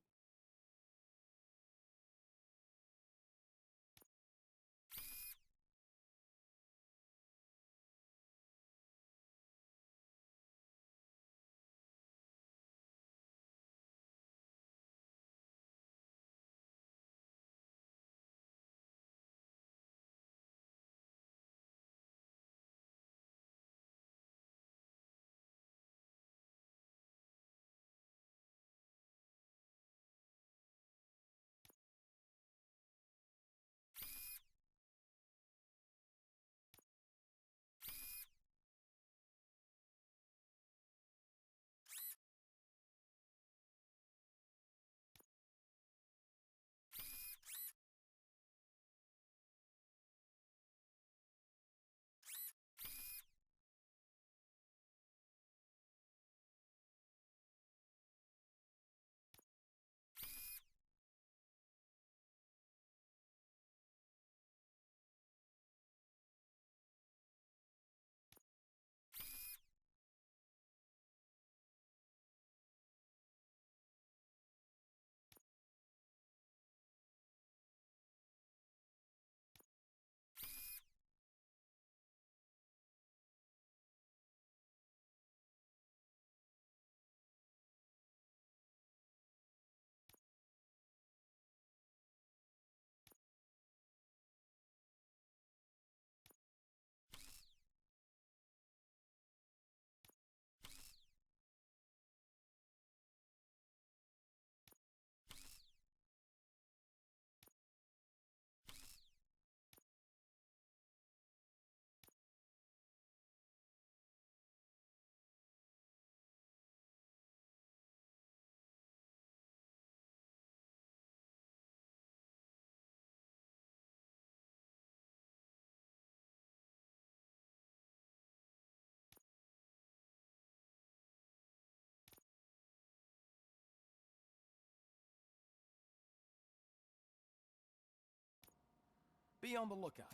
Be on the lookout.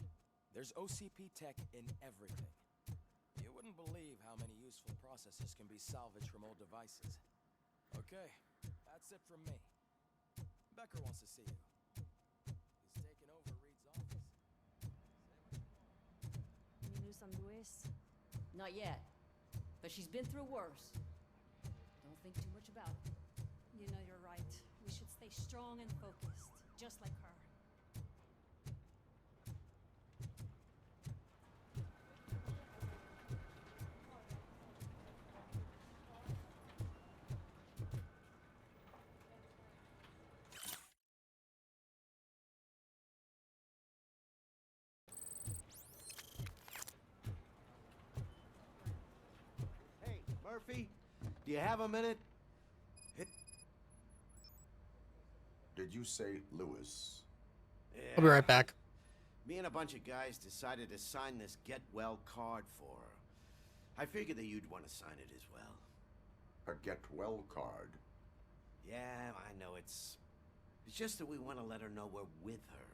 There's OCP tech in everything. You wouldn't believe how many useful processes can be salvaged from old devices. Okay, that's it from me. Becker wants to see you. He's taken over Reed's office. Any news on Luis? Not yet. But she's been through worse. Don't think too much about it. You know you're right. We should stay strong and focused, just like her. Hey, Murphy, do you have a minute? Did you say Lewis? I'll be right back. Me and a bunch of guys decided to sign this get well card for her. I figured that you'd want to sign it as well. A get well card? Yeah, I know it's just that we want to let her know we're with her.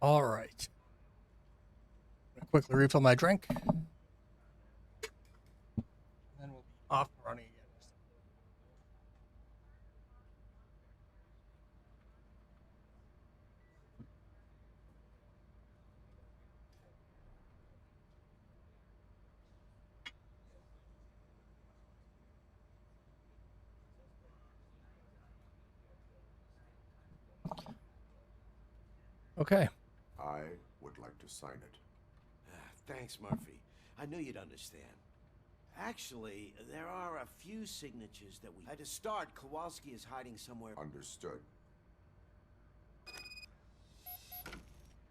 All right. Quickly refill my drink. And then we'll be off and running again. Okay. I would like to sign it. Thanks, Murphy. I knew you'd understand. Actually, there are a few signatures that we... To start, Kowalski is hiding somewhere... Understood.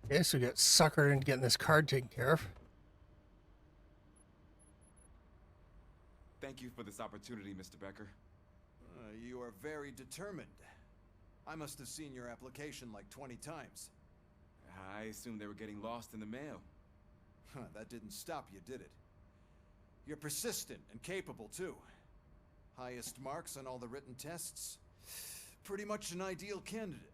Okay, so we get suckered into getting this card taken care of. Thank you for this opportunity, Mr. Becker. You are very determined. I must have seen your application like 20 times. I assumed they were getting lost in the mail. That didn't stop you, did it? You're persistent and capable, too. Highest marks on all the written tests. Pretty much an ideal candidate.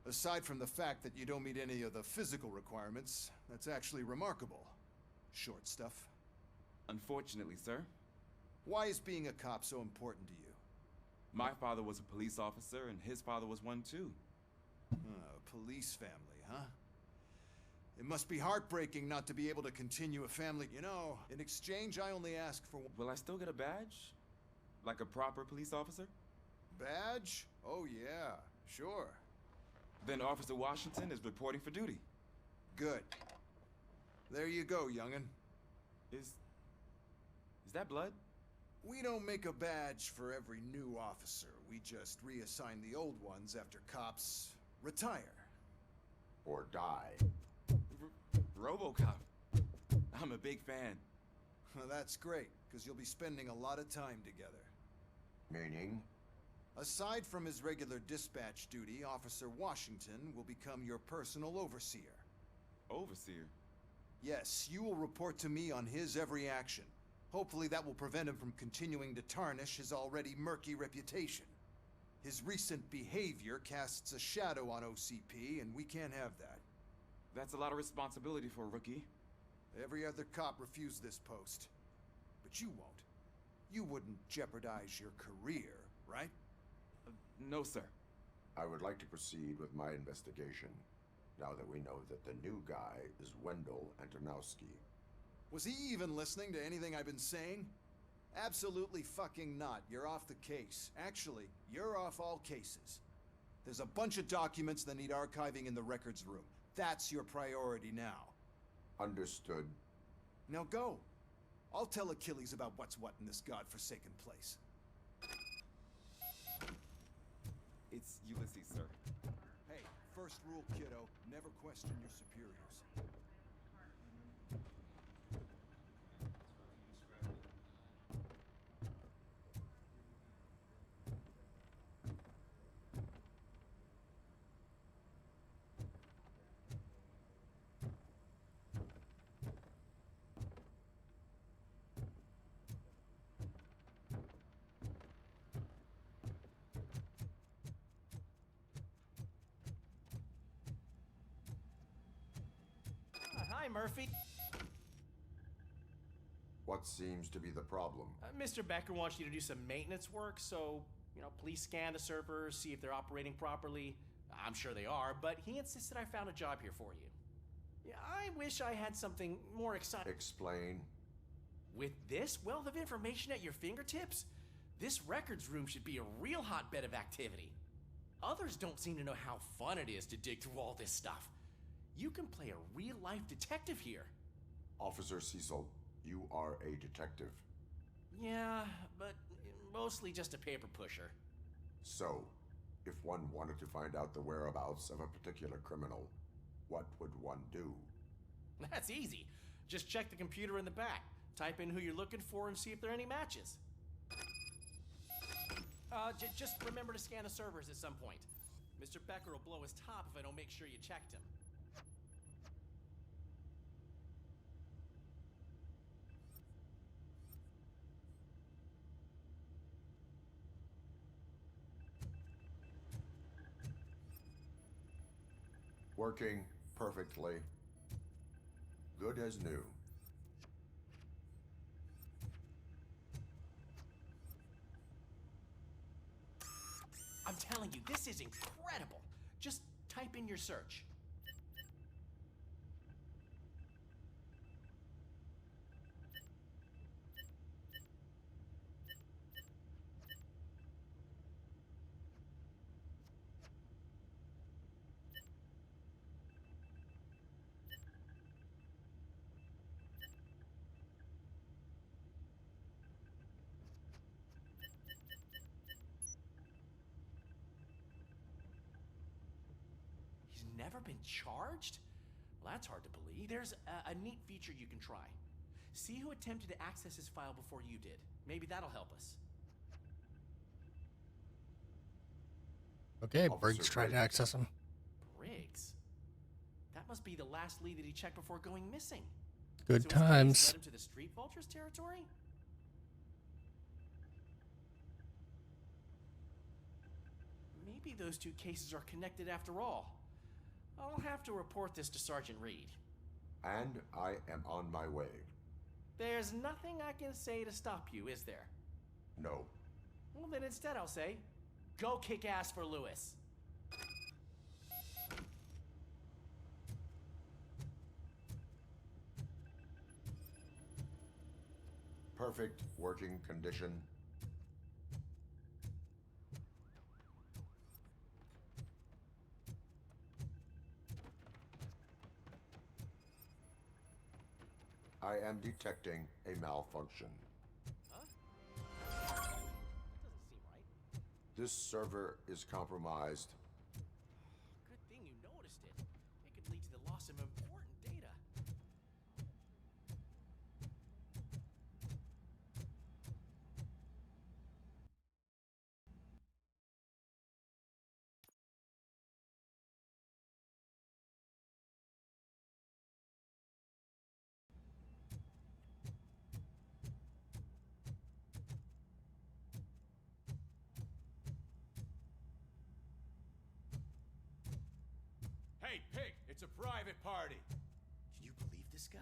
Aside from the fact that you don't meet any of the physical requirements, that's actually remarkable. Short stuff. Unfortunately, sir. Why is being a cop so important to you? My father was a police officer, and his father was one, too. Police family, huh? It must be heartbreaking not to be able to continue a family. You know, in exchange, I only ask for... Will I still get a badge? Like a proper police officer? Badge? Oh, yeah, sure. Then Officer Washington is reporting for duty. Good. There you go, young'un. Is that blood? We don't make a badge for every new officer. We just reassign the old ones after cops retire. Or die. Robocop. I'm a big fan. That's great, because you'll be spending a lot of time together. Meaning? Aside from his regular dispatch duty, Officer Washington will become your personal overseer. Overseer? Yes, you will report to me on his every action. Hopefully that will prevent him from continuing to tarnish his already murky reputation. His recent behavior casts a shadow on OCP, and we can't have that. That's a lot of responsibility for a rookie. Every other cop refused this post. But you won't. You wouldn't jeopardize your career, right? No, sir. I would like to proceed with my investigation, now that we know that the new guy is Wendell Antonowski. Was he even listening to anything I've been saying? Absolutely fucking not. You're off the case. Actually, you're off all cases. There's a bunch of documents that need archiving in the records room. That's your priority now. Understood. Now go. I'll tell Achilles about what's what in this godforsaken place. It's Ulysses, sir. Hey, first rule, kiddo. Never question your superiors. Hi, Murphy. What seems to be the problem? Mr. Becker wants you to do some maintenance work, so, please scan the servers, see if they're operating properly. I'm sure they are, but he insisted I found a job here for you. Yeah, I wish I had something more exciting. Explain. With this wealth of information at your fingertips, this records room should be a real hotbed of activity. Others don't seem to know how fun it is to dig through all this stuff. You can play a real-life detective here. Officer Cecil, you are a detective. Yeah, but mostly just a paper pusher. So, if one wanted to find out the whereabouts of a particular criminal, what would one do? That's easy. Just check the computer in the back. Type in who you're looking for and see if there are any matches. Just remember to scan the servers at some point. Mr. Becker will blow his top if I don't make sure you checked him. Working perfectly. Good as new. I'm telling you, this is incredible. Just type in your search. He's never been charged? Well, that's hard to believe. There's a neat feature you can try. See who attempted to access his file before you did. Maybe that'll help us. Okay, Briggs tried to access him. Briggs? That must be the last lead that he checked before going missing. Good So his case times. led him to the Street Vultures territory? Maybe those two cases are connected after all. I'll have to report this to Sergeant Reed. And I am on my way. There's nothing I can say to stop you, is there? No. Well, then instead I'll say, go kick ass for Lewis. Perfect working condition. I am detecting a malfunction. Huh? That doesn't seem right. This server is compromised. Good thing you noticed it. It could lead to the loss of important data. Hey, Pig, it's a private party. Can you believe this guy?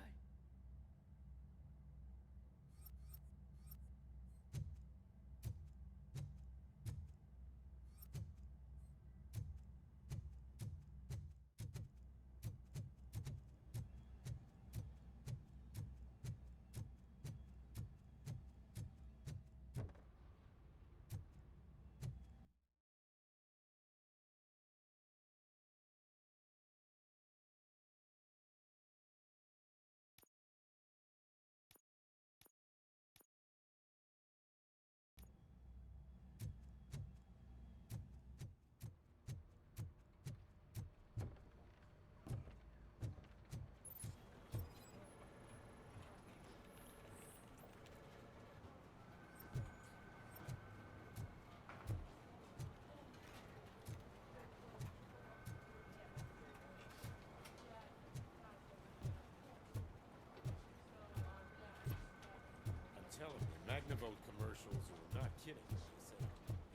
I'm telling you, Magnavolt commercials are not kidding when they say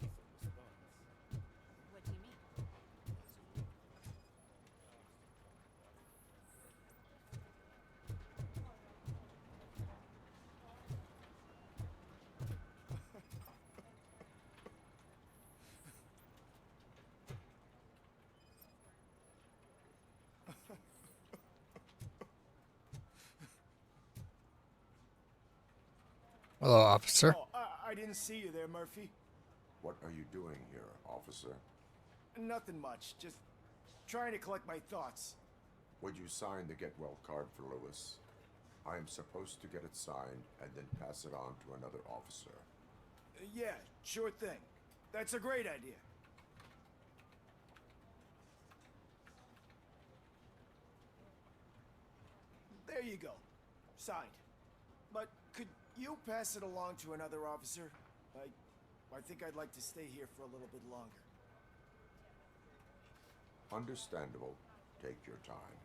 lethal response. What do you mean? Hello, officer. Oh, I didn't see you there, Murphy. What are you doing here, officer? Nothing much. Just trying to collect my thoughts. Would you sign the get well card for Lewis? I am supposed to get it signed and then pass it on to another officer. Yeah, sure thing. That's a great idea. There you go. Signed. But could you pass it along to another officer? I think I'd like to stay here for a little bit longer. Understandable. Take your time.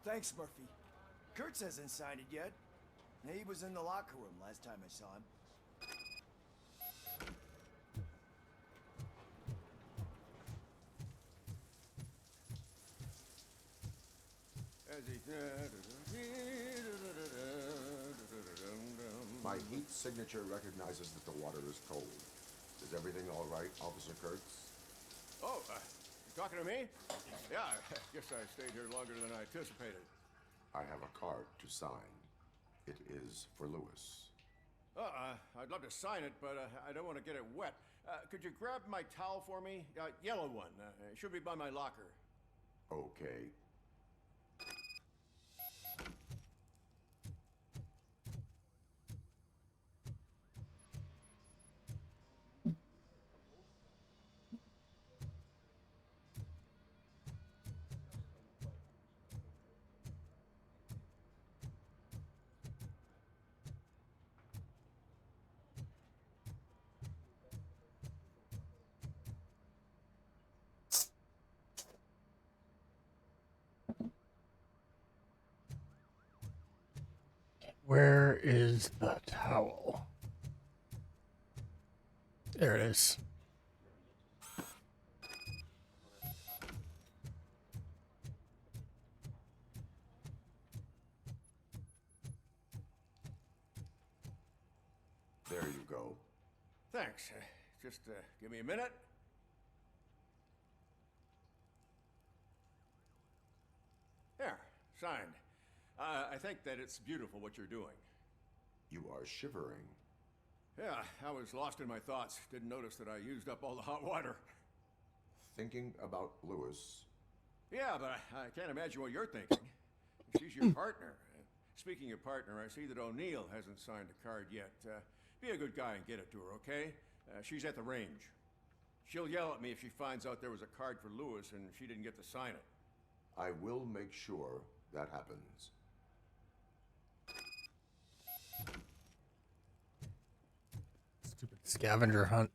Thanks, Murphy. Kurtz hasn't signed it yet. He was in the locker room last time I saw him. My heat signature recognizes that the water is cold. Is everything all right, Officer Kurtz? Oh, you talking to me? Yeah, I guess I stayed here longer than I anticipated. I have a card to sign. It is for Lewis. I'd love to sign it, but I don't want to get it wet. Could you grab my towel for me? Yellow one. It should be by my locker. Okay. Where is the towel? There it is. There you go. Thanks. Just give me a minute. There, signed. I think that it's beautiful what you're doing. You are shivering. Yeah, I was lost in my thoughts. Didn't notice that I used up all the hot water. Thinking about Lewis? Yeah, but I can't imagine what you're thinking. She's your partner. Speaking of partner, I see that O'Neill hasn't signed a card yet. Be a good guy and get it to her, okay? She's at the range. She'll yell at me if she finds out there was a card for Lewis and she didn't get to sign it. I will make sure that happens. Stupid scavenger hunt.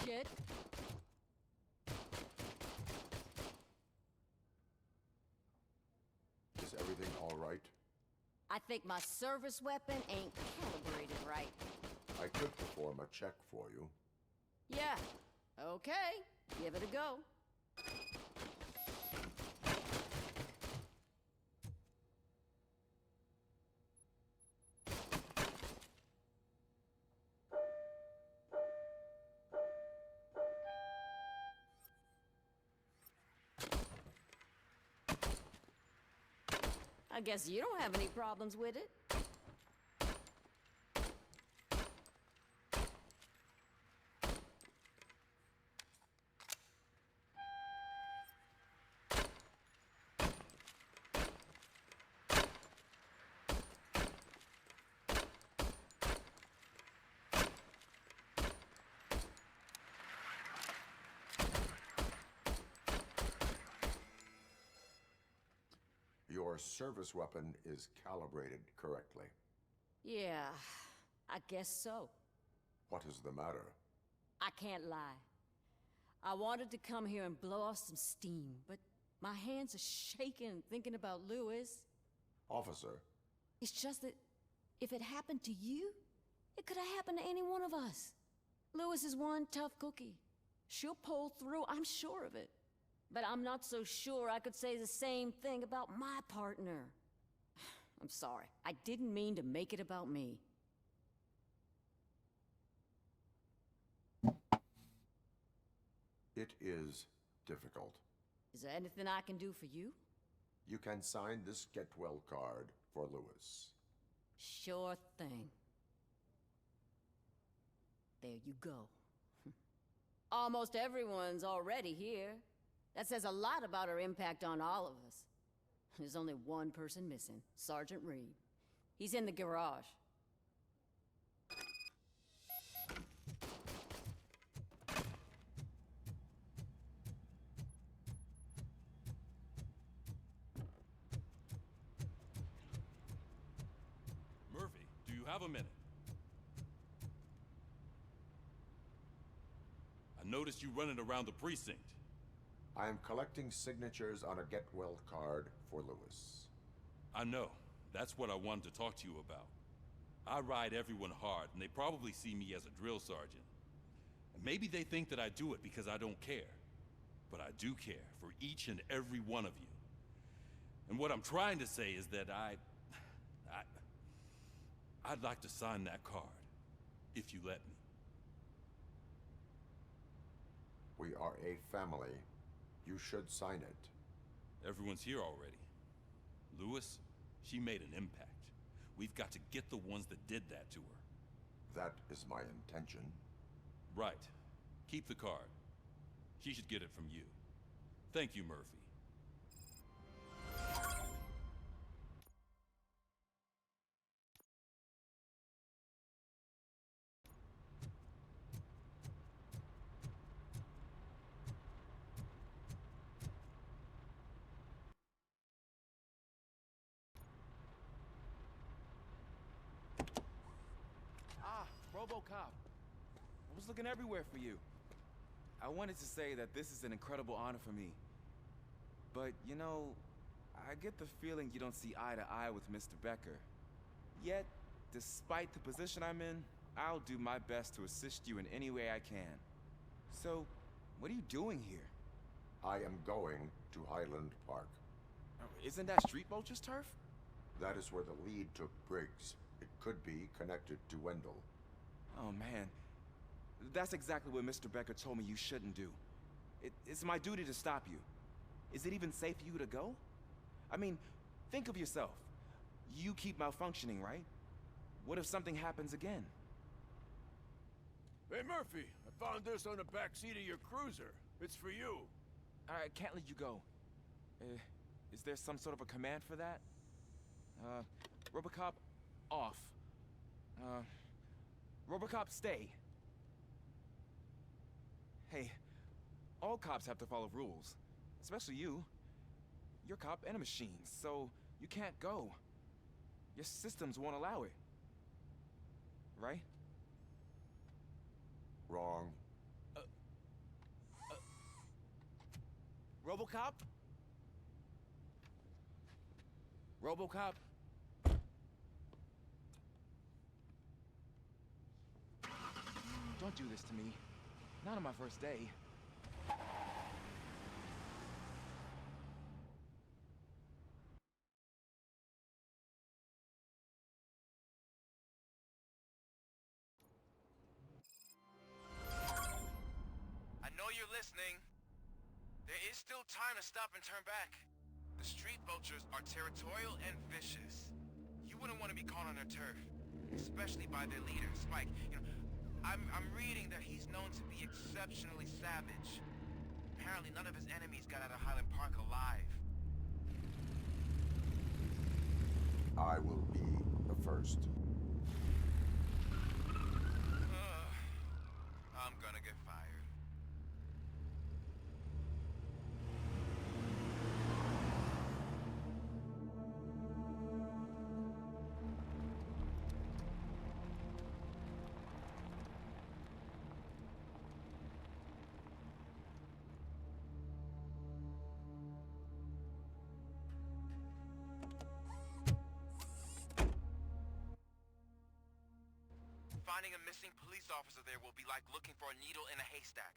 Shit. Is everything all right? I think my service weapon ain't calibrated right. I could perform a check for you. Yeah. Okay. Give it a go. I guess you don't have any problems with it. Your service weapon is calibrated correctly. Yeah, I guess so. What is the matter? I can't lie. I wanted to come here and blow off some steam, but my hands are shaking thinking about Lewis. Officer. It's just that if it happened to you, it could have happened to any one of us. Lewis is one tough cookie. She'll pull through, I'm sure of it. But I'm not so sure I could say the same thing about my partner. I'm sorry. I didn't mean to make it about me. It is difficult. Is there anything I can do for you? You can sign this get well card for Lewis. Sure thing. There you go. Almost everyone's already here. That says a lot about her impact on all of us. There's only one person missing, Sergeant Reed. He's in the garage. Murphy, do you have a minute? I noticed you running around the precinct. I am collecting signatures on a get well card for Lewis. I know. That's what I wanted to talk to you about. I ride everyone hard, and they probably see me as a drill sergeant. And maybe they think that I do it because I don't care. But I do care for each and every one of you. And what I'm trying to say is that I'd like to sign that card, if you let me. We are a family. You should sign it. Everyone's here already. Lewis, she made an impact. We've got to get the ones that did that to her. That is my intention. Right. Keep the card. She should get it from you. Thank you, Murphy. Robocop. I was looking everywhere for you. I wanted to say that this is an incredible honor for me. But, you know, I get the feeling you don't see eye to eye with Mr. Becker. Yet, despite the position I'm in, I'll do my best to assist you in any way I can. So, what are you doing here? I am going to Highland Park. Isn't that Street Vulture's turf? That is where the lead took Briggs. It could be connected to Wendell. Oh, man. That's exactly what Mr. Becker told me you shouldn't do. It's my duty to stop you. Is it even safe for you to go? I mean, think of yourself. You keep malfunctioning, right? What if something happens again? Hey, Murphy, I found this on the back seat of your cruiser. It's for you. I can't let you go. Is there some sort of a command for that? Robocop, off. Robocop, stay. Hey, all cops have to follow rules. Especially you. You're a cop and a machine, so you can't go. Your systems won't allow it. Right? Wrong. Robocop? Robocop? Don't do this to me. Not on my first day. I know you're listening. There is still time to stop and turn back. The Street Vultures are territorial and vicious. You wouldn't want to be caught on their turf, especially by their leader, Spike. You know, I'm reading that he's known to be exceptionally savage. Apparently none of his enemies got out of Highland Park alive. I will be the first. I'm gonna get fired. Finding a missing police officer there will be like looking for a needle in a haystack.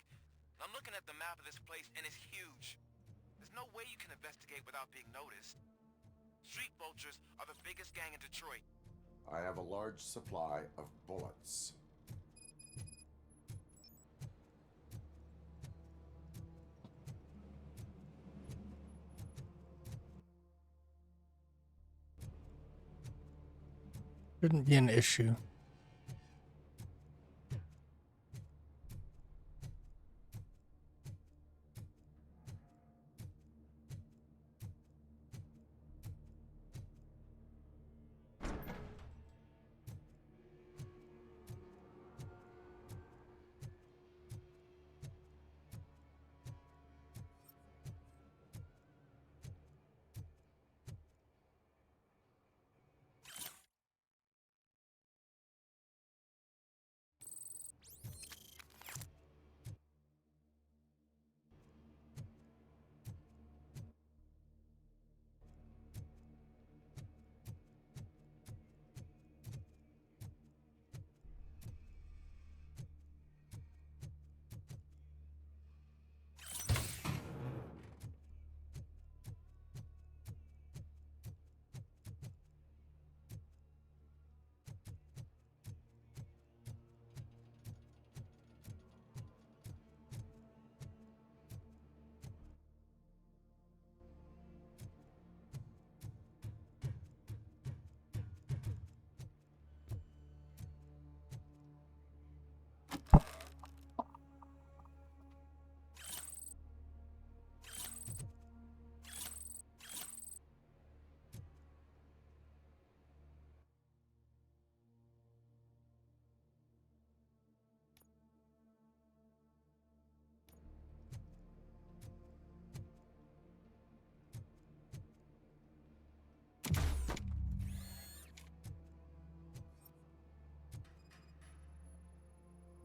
I'm looking at the map of this place and it's huge. There's no way you can investigate without being noticed. Street Vultures are the biggest gang in Detroit. I have a large supply of bullets. Shouldn't be an issue.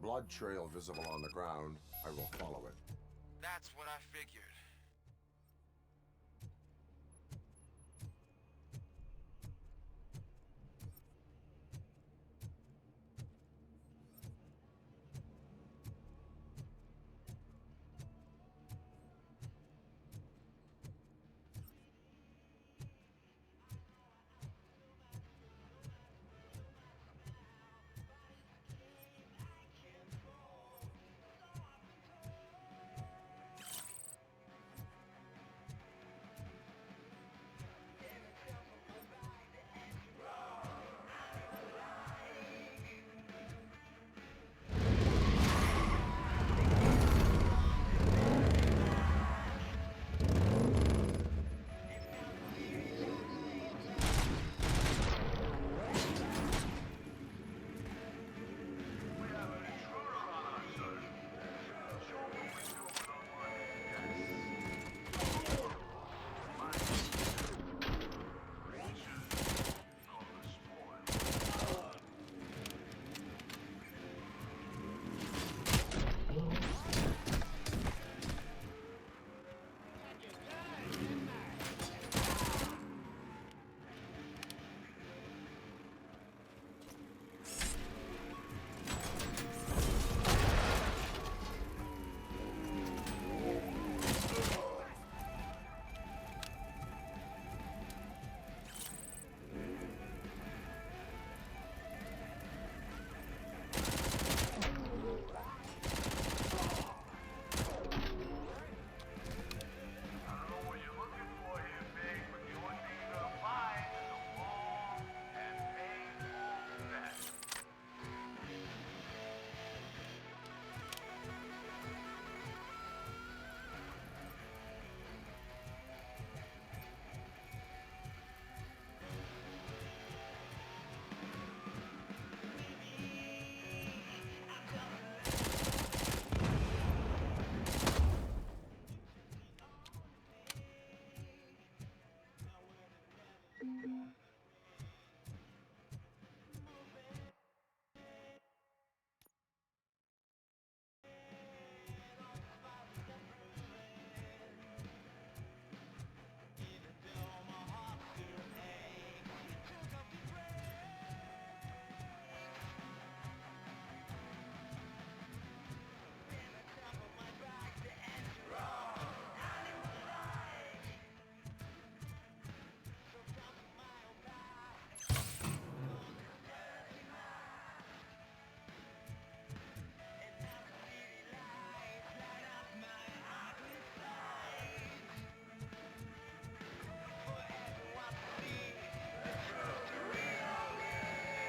blood trail visible on the ground, I will follow it. That's what I figured.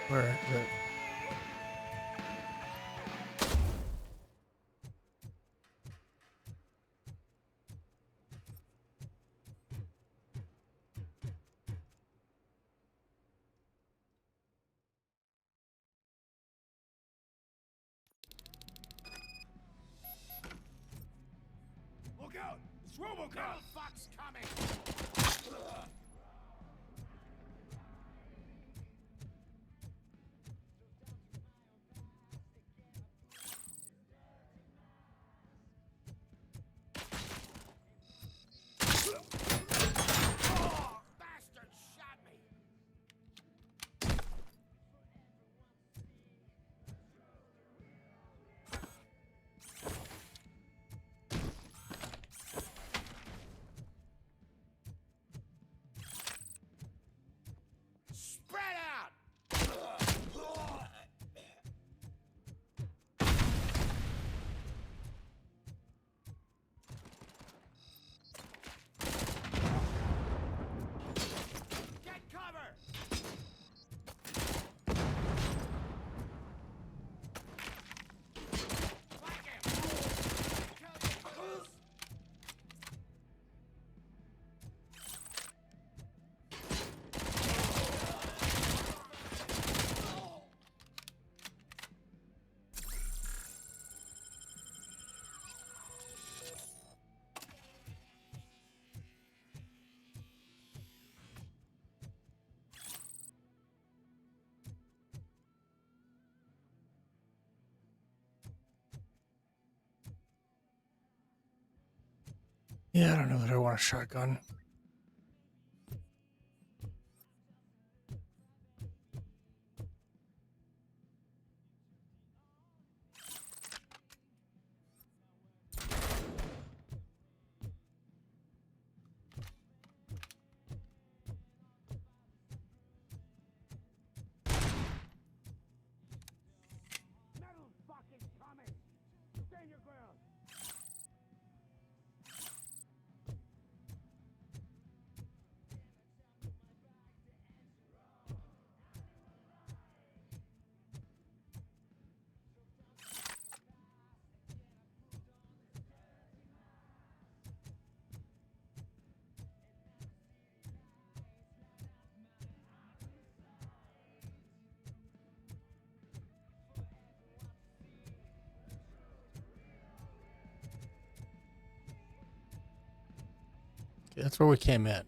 Where is it? Look out! It's Robocop! Fuck's coming! Oh, bastard shot me! Yeah, I don't know that I want a shotgun. Okay, that's where we came in.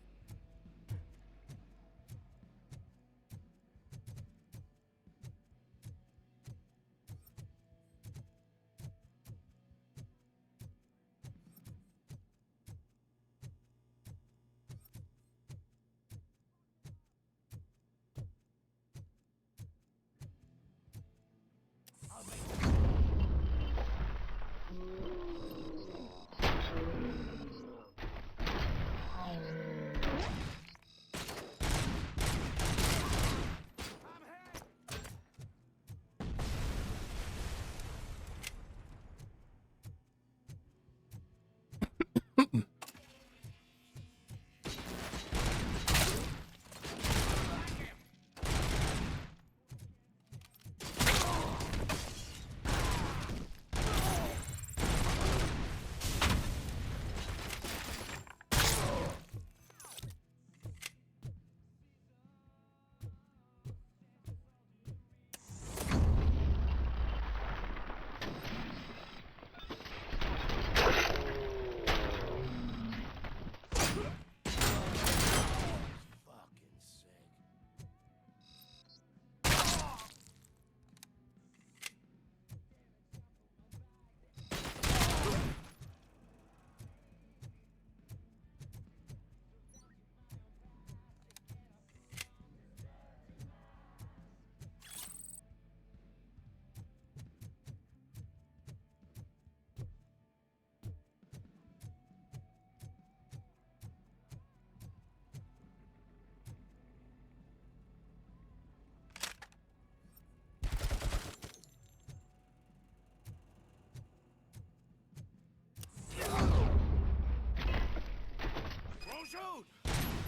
Shoot!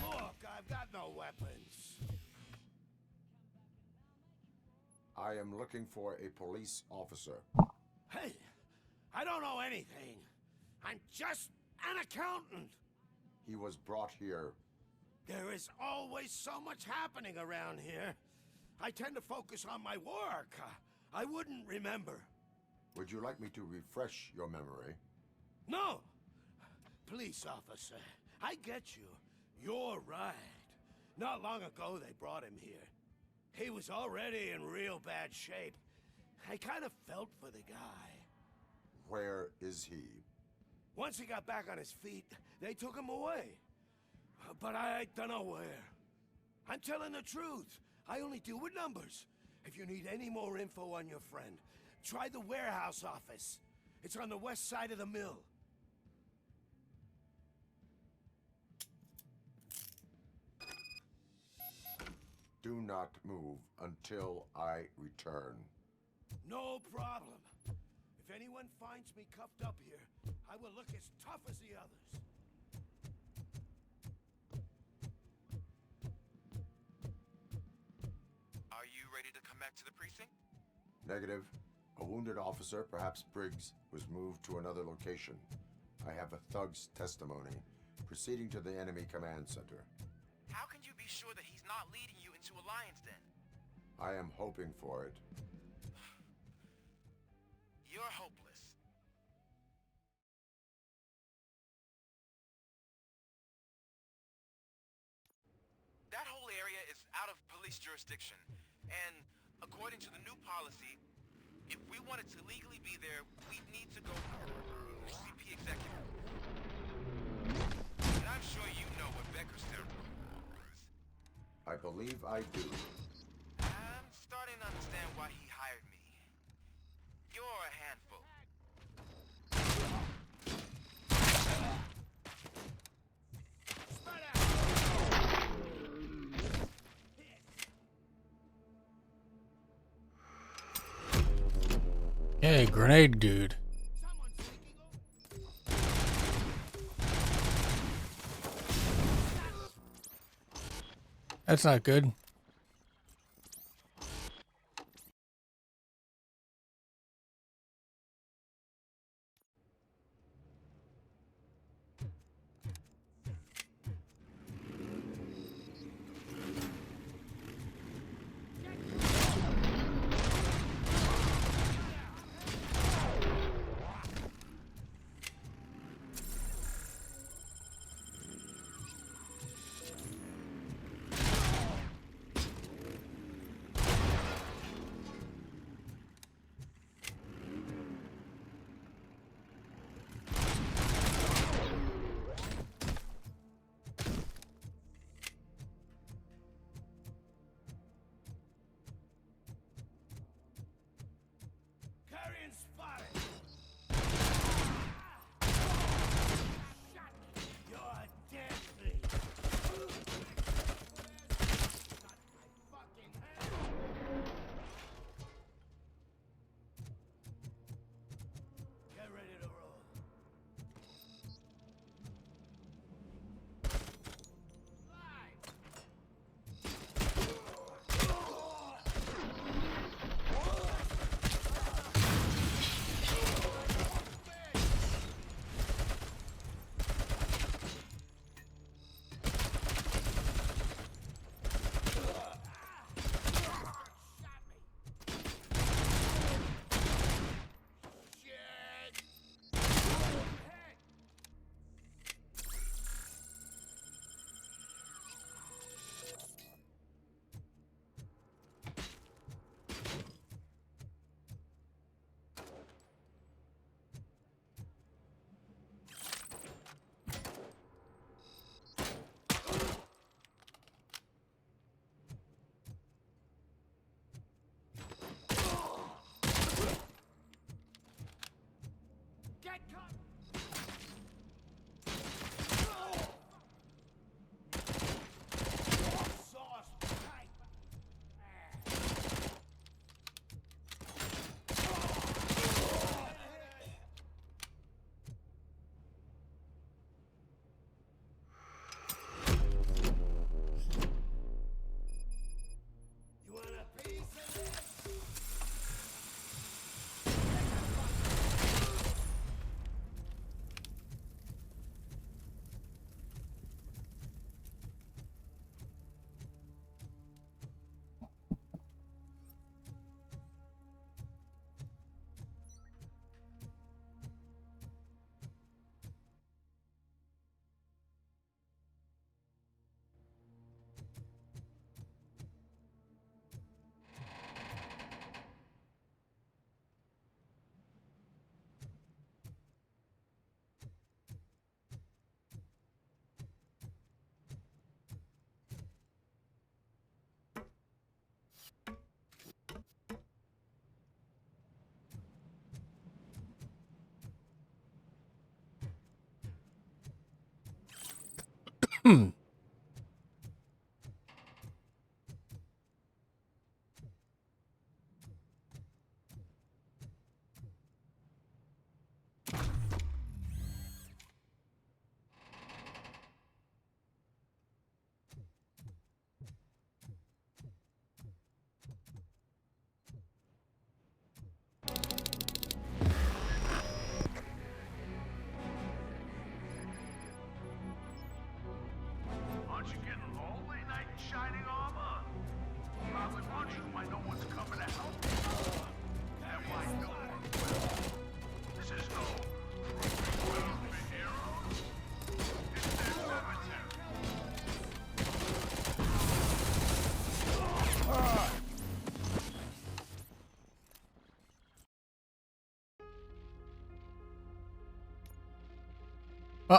Look, I've got no weapons. I am looking for a police officer. Hey, I don't know anything. I'm just an accountant. He was brought here. There is always so much happening around here. I tend to focus on my work. I wouldn't remember. Would you like me to refresh your memory? No! Police officer, I get you. You're right. Not long ago they brought him here. He was already in real bad shape. I kind of felt for the guy. Where is he? Once he got back on his feet, they took him away. But I don't know where. I'm telling the truth. I only deal with numbers. If you need any more info on your friend, try the warehouse office. It's on the west side of the mill. Do not move until I return. No problem. If anyone finds me cuffed up here, I will look as tough as the others. Are you ready to come back to the precinct? Negative. A wounded officer, perhaps Briggs, was moved to another location. I have a thug's testimony, proceeding to the enemy command center. How can you be sure that he's not leading you into Alliance then? I am hoping for it. You're hopeless. That whole area is out of police jurisdiction, and according to the new policy, if we wanted to legally be there, we'd need to go CP executive. And I'm sure you know what Becker's worth. I believe I do. I'm starting to understand why he hired me. You're a handful. Hey, grenade dude. That's not good.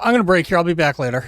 I'm going to break here. I'll be back later.